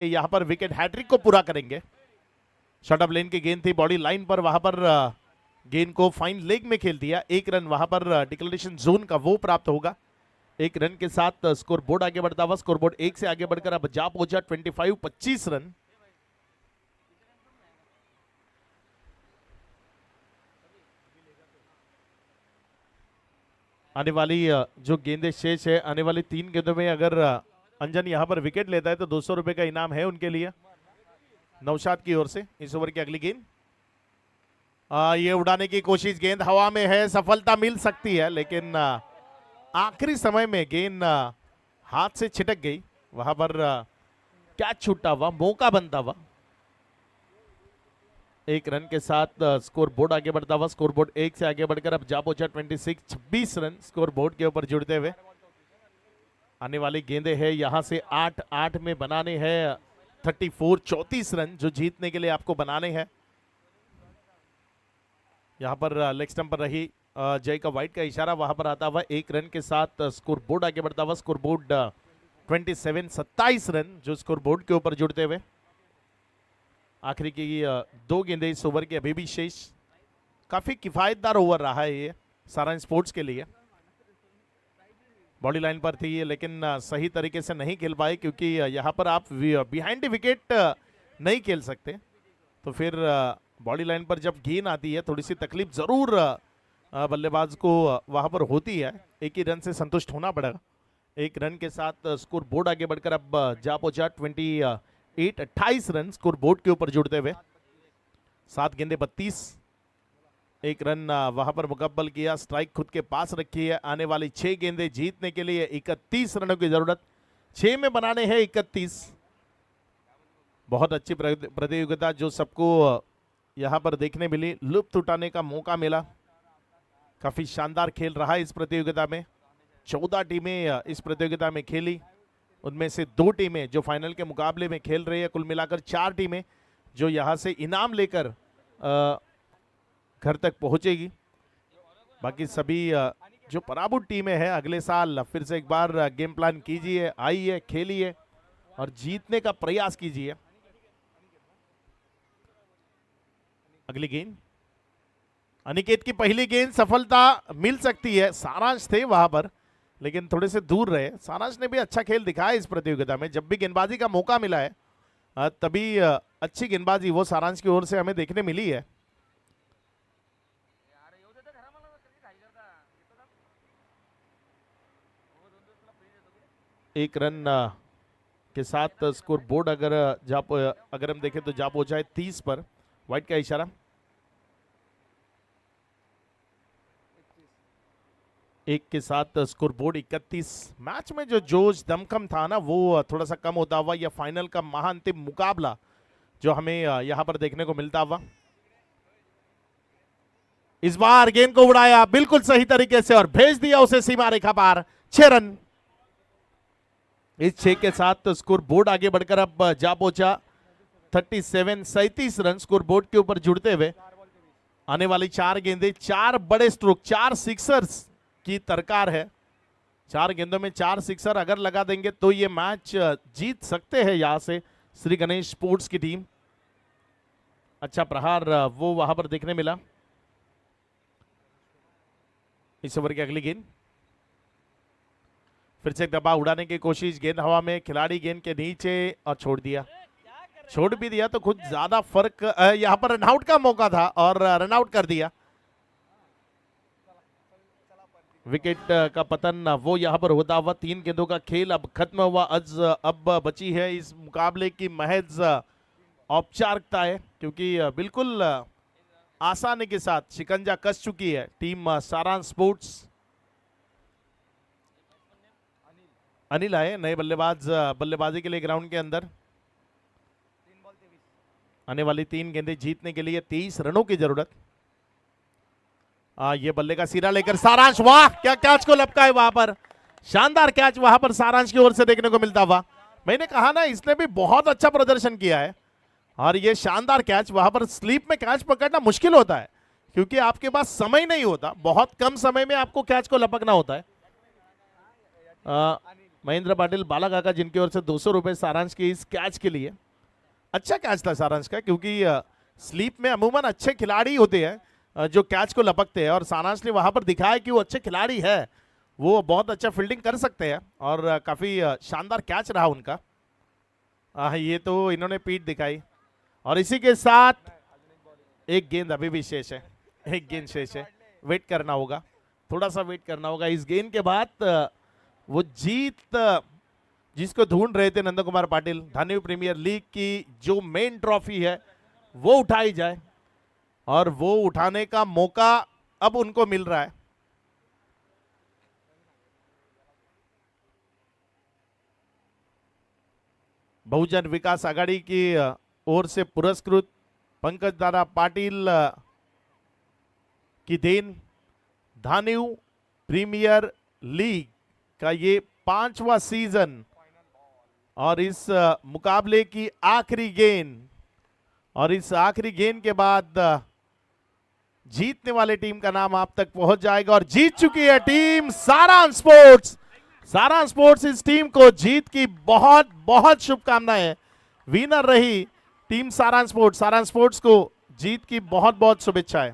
यहां पर विकेट हैट्रिक को पूरा करेंगे। शॉर्ट ऑफ लेन की गेंद थी, बॉडी लाइन पर, वहां पर गेंद को फाइन लेग में खेल दिया। 1 रन वहां पर डिक्लेरेशन जोन का वो प्राप्त होगा। 1 रन के साथ स्कोर बोर्ड आगे बढ़ता हुआ। स्कोर बोर्ड 1 से आगे बढ़कर अब जा पहुंचा 25 रन। आने वाली जो गेंदें शेष है, आने वाली 3 गेंदों में अगर अंजन यहां पर विकेट लेता है तो 200 रुपए का इनाम है उनके लिए नौशाद की ओर से। इस ओवर की अगली गेंद, ये उड़ाने की कोशिश, गेंद हवा में है, सफलता मिल सकती है लेकिन आखिरी समय में गेंद हाथ से छिटक गई। वहां पर कैच छूटा हुआ, मौका बनता हुआ। 1 रन के साथ स्कोर बोर्ड आगे बढ़ता हुआ। स्कोर बोर्ड 1 से आगे बढ़कर अब जा पहुंचा 26 रन स्कोर बोर्ड के ऊपर जुड़ते हुए। आने वाली गेंदें है यहां से 8 में बनाने हैं 34 रन जो जीतने के लिए आपको बनाने हैं। यहां पर लेग स्टंप पर रही जय का वाइट का इशारा वहां पर आता हुआ। 1 रन के साथ स्कोर बोर्ड आगे बढ़ता हुआ। स्कोर बोर्ड 27 रन जो स्कोर बोर्ड के ऊपर जुड़ते हुए। आखिरी की 2 गेंदें इस ओवर की अभी भी शेष। काफी किफायतदार ओवर रहा है ये सारण स्पोर्ट्स के लिए। बॉडी लाइन पर थी लेकिन सही तरीके से नहीं खेल पाए, क्योंकि यहाँ पर आप बिहाइंड विकेट नहीं खेल सकते, तो फिर बॉडी लाइन पर जब गेंद आती है थोड़ी सी तकलीफ जरूर बल्लेबाज को वहां पर होती है। 1 ही रन से संतुष्ट होना पड़ेगा। 1 रन के साथ स्कोर बोर्ड आगे बढ़कर अब जा पहुंचा 28 रन स्कोर बोर्ड के ऊपर जुड़ते हुए। 7 गेंदे 32, 1 रन वहां पर मुकम्मल किया। स्ट्राइक खुद के पास रखी है। आने वाली 6 गेंदें जीतने के लिए 31 रनों की जरूरत। 6 में बनाने हैं 31। बहुत अच्छी प्रतियोगिता जो सबको यहां पर देखने मिली, लुत्फ उठाने का मौका मिला। काफी शानदार खेल रहा इस प्रतियोगिता में। 14 टीमें इस प्रतियोगिता में खेली, उनमें से 2 टीमें जो फाइनल के मुकाबले में खेल रही है। कुल मिलाकर 4 टीमें जो यहां से इनाम लेकर घर तक पहुंचेगी। बाकी सभी जो पराभूत टीमें हैं अगले साल फिर से एक बार गेम प्लान कीजिए, आइए, खेलिए और जीतने का प्रयास कीजिए। अगली गेंद अनिकेत की पहली गेंद सफलता मिल सकती है। सारांश थे वहां पर लेकिन थोड़े से दूर रहे। सारांश ने भी अच्छा खेल दिखाया इस प्रतियोगिता में। जब भी गेंदबाजी का मौका मिला है तभी अच्छी गेंदबाजी वो सारांश की ओर से हमें देखने मिली है। एक रन के साथ स्कोर बोर्ड अगर हम देखें तो जा पहुंचा है 30 पर। व्हाइट का इशारा। एक के साथ स्कोर बोर्ड 31। मैच में जो जोश दमखम था ना वो थोड़ा सा कम होता हुआ या फाइनल का महाअंतिम मुकाबला जो हमें यहां पर देखने को मिलता हुआ। इस बार गेंद को उड़ाया बिल्कुल सही तरीके से और भेज दिया उसे सीमा रेखा पार। 6 रन। इस 6 के साथ स्कोर बोर्ड आगे बढ़कर अब जा पहुंचा 37 रन स्कोर बोर्ड के ऊपर जुड़ते हुए। आने वाली 4 गेंदें 4 बड़े स्ट्रोक 4 सिक्सर्स की तरकार है। 4 गेंदों में 4 सिक्सर अगर लगा देंगे तो ये मैच जीत सकते हैं यहां से श्री गणेश स्पोर्ट्स की टीम। अच्छा प्रहार वो वहां पर देखने मिला। इस ओवर की अगली गेंद फिर से दबाव उड़ाने की कोशिश। गेंद हवा में, खिलाड़ी गेंद के नीचे और छोड़ भी दिया तो खुद ज्यादा फर्क। यहां पर रनआउट का मौका था और रनआउट कर दिया। विकेट का पतन वो यहां पर होता हुआ। 3 गेंदों का खेल अब खत्म हुआ। अब बची है इस मुकाबले की महज औपचारिकता है क्योंकि बिल्कुल आसानी के साथ शिकंजा कस चुकी है टीम सारांश स्पोर्ट्स। अनिल आए नए बल्लेबाजी के लिए ग्राउंड के अंदर। आने वाली 3 गेंदें जीतने के लिए 23 रनों की जरूरत। ये बल्ले का सिरा लेकर सारांश, वाह क्या कैच को लपका है वहां पर। शानदार कैच वहां पर सारांश की ओर से देखने को मिलता हुआ। मैंने कहा ना इसने भी बहुत अच्छा प्रदर्शन किया है और ये शानदार कैच। वहां पर स्लीप में कैच पकड़ना मुश्किल होता है क्योंकि आपके पास समय नहीं होता। बहुत कम समय में आपको कैच को लपकना होता है। महेंद्र पाटिल बाला काका जिनकी ओर से 200 रुपए सारांश की इस कैच के लिए। अच्छा कैच था सारांश का क्योंकि स्लीप में अमूमन अच्छे खिलाड़ी होते हैं जो कैच को लपकते हैं और सारांश ने वहां पर दिखाया कि वो अच्छे खिलाड़ी है, वो बहुत अच्छा फील्डिंग कर सकते हैं और काफी शानदार कैच रहा उनका। ये तो इन्होंने पीठ दिखाई और इसी के साथ एक गेंद अभी भी शेष है। एक गेंद शेष है, वेट करना होगा, थोड़ा सा वेट करना होगा। इस गेंद के बाद वो जीत जिसको ढूंढ रहे थे नंद कुमार पाटिल, धान्यू प्रीमियर लीग की जो मेन ट्रॉफी है वो उठाई जाए और वो उठाने का मौका अब उनको मिल रहा है। बहुजन विकास आघाड़ी की ओर से पुरस्कृत पंकज दादा पाटिल की देन धान्यू प्रीमियर लीग का ये 5वां सीजन और इस मुकाबले की आखिरी गेंद और इस आखिरी गेंद के बाद जीतने वाले टीम का नाम आप तक पहुंच जाएगा और जीत चुकी है टीम सारांश स्पोर्ट्स। सारांश स्पोर्ट्स इस टीम को जीत की बहुत बहुत शुभकामनाएं। विनर रही टीम सारांश स्पोर्ट्स। सारांश स्पोर्ट्स को जीत की बहुत बहुत शुभेच्छाएं।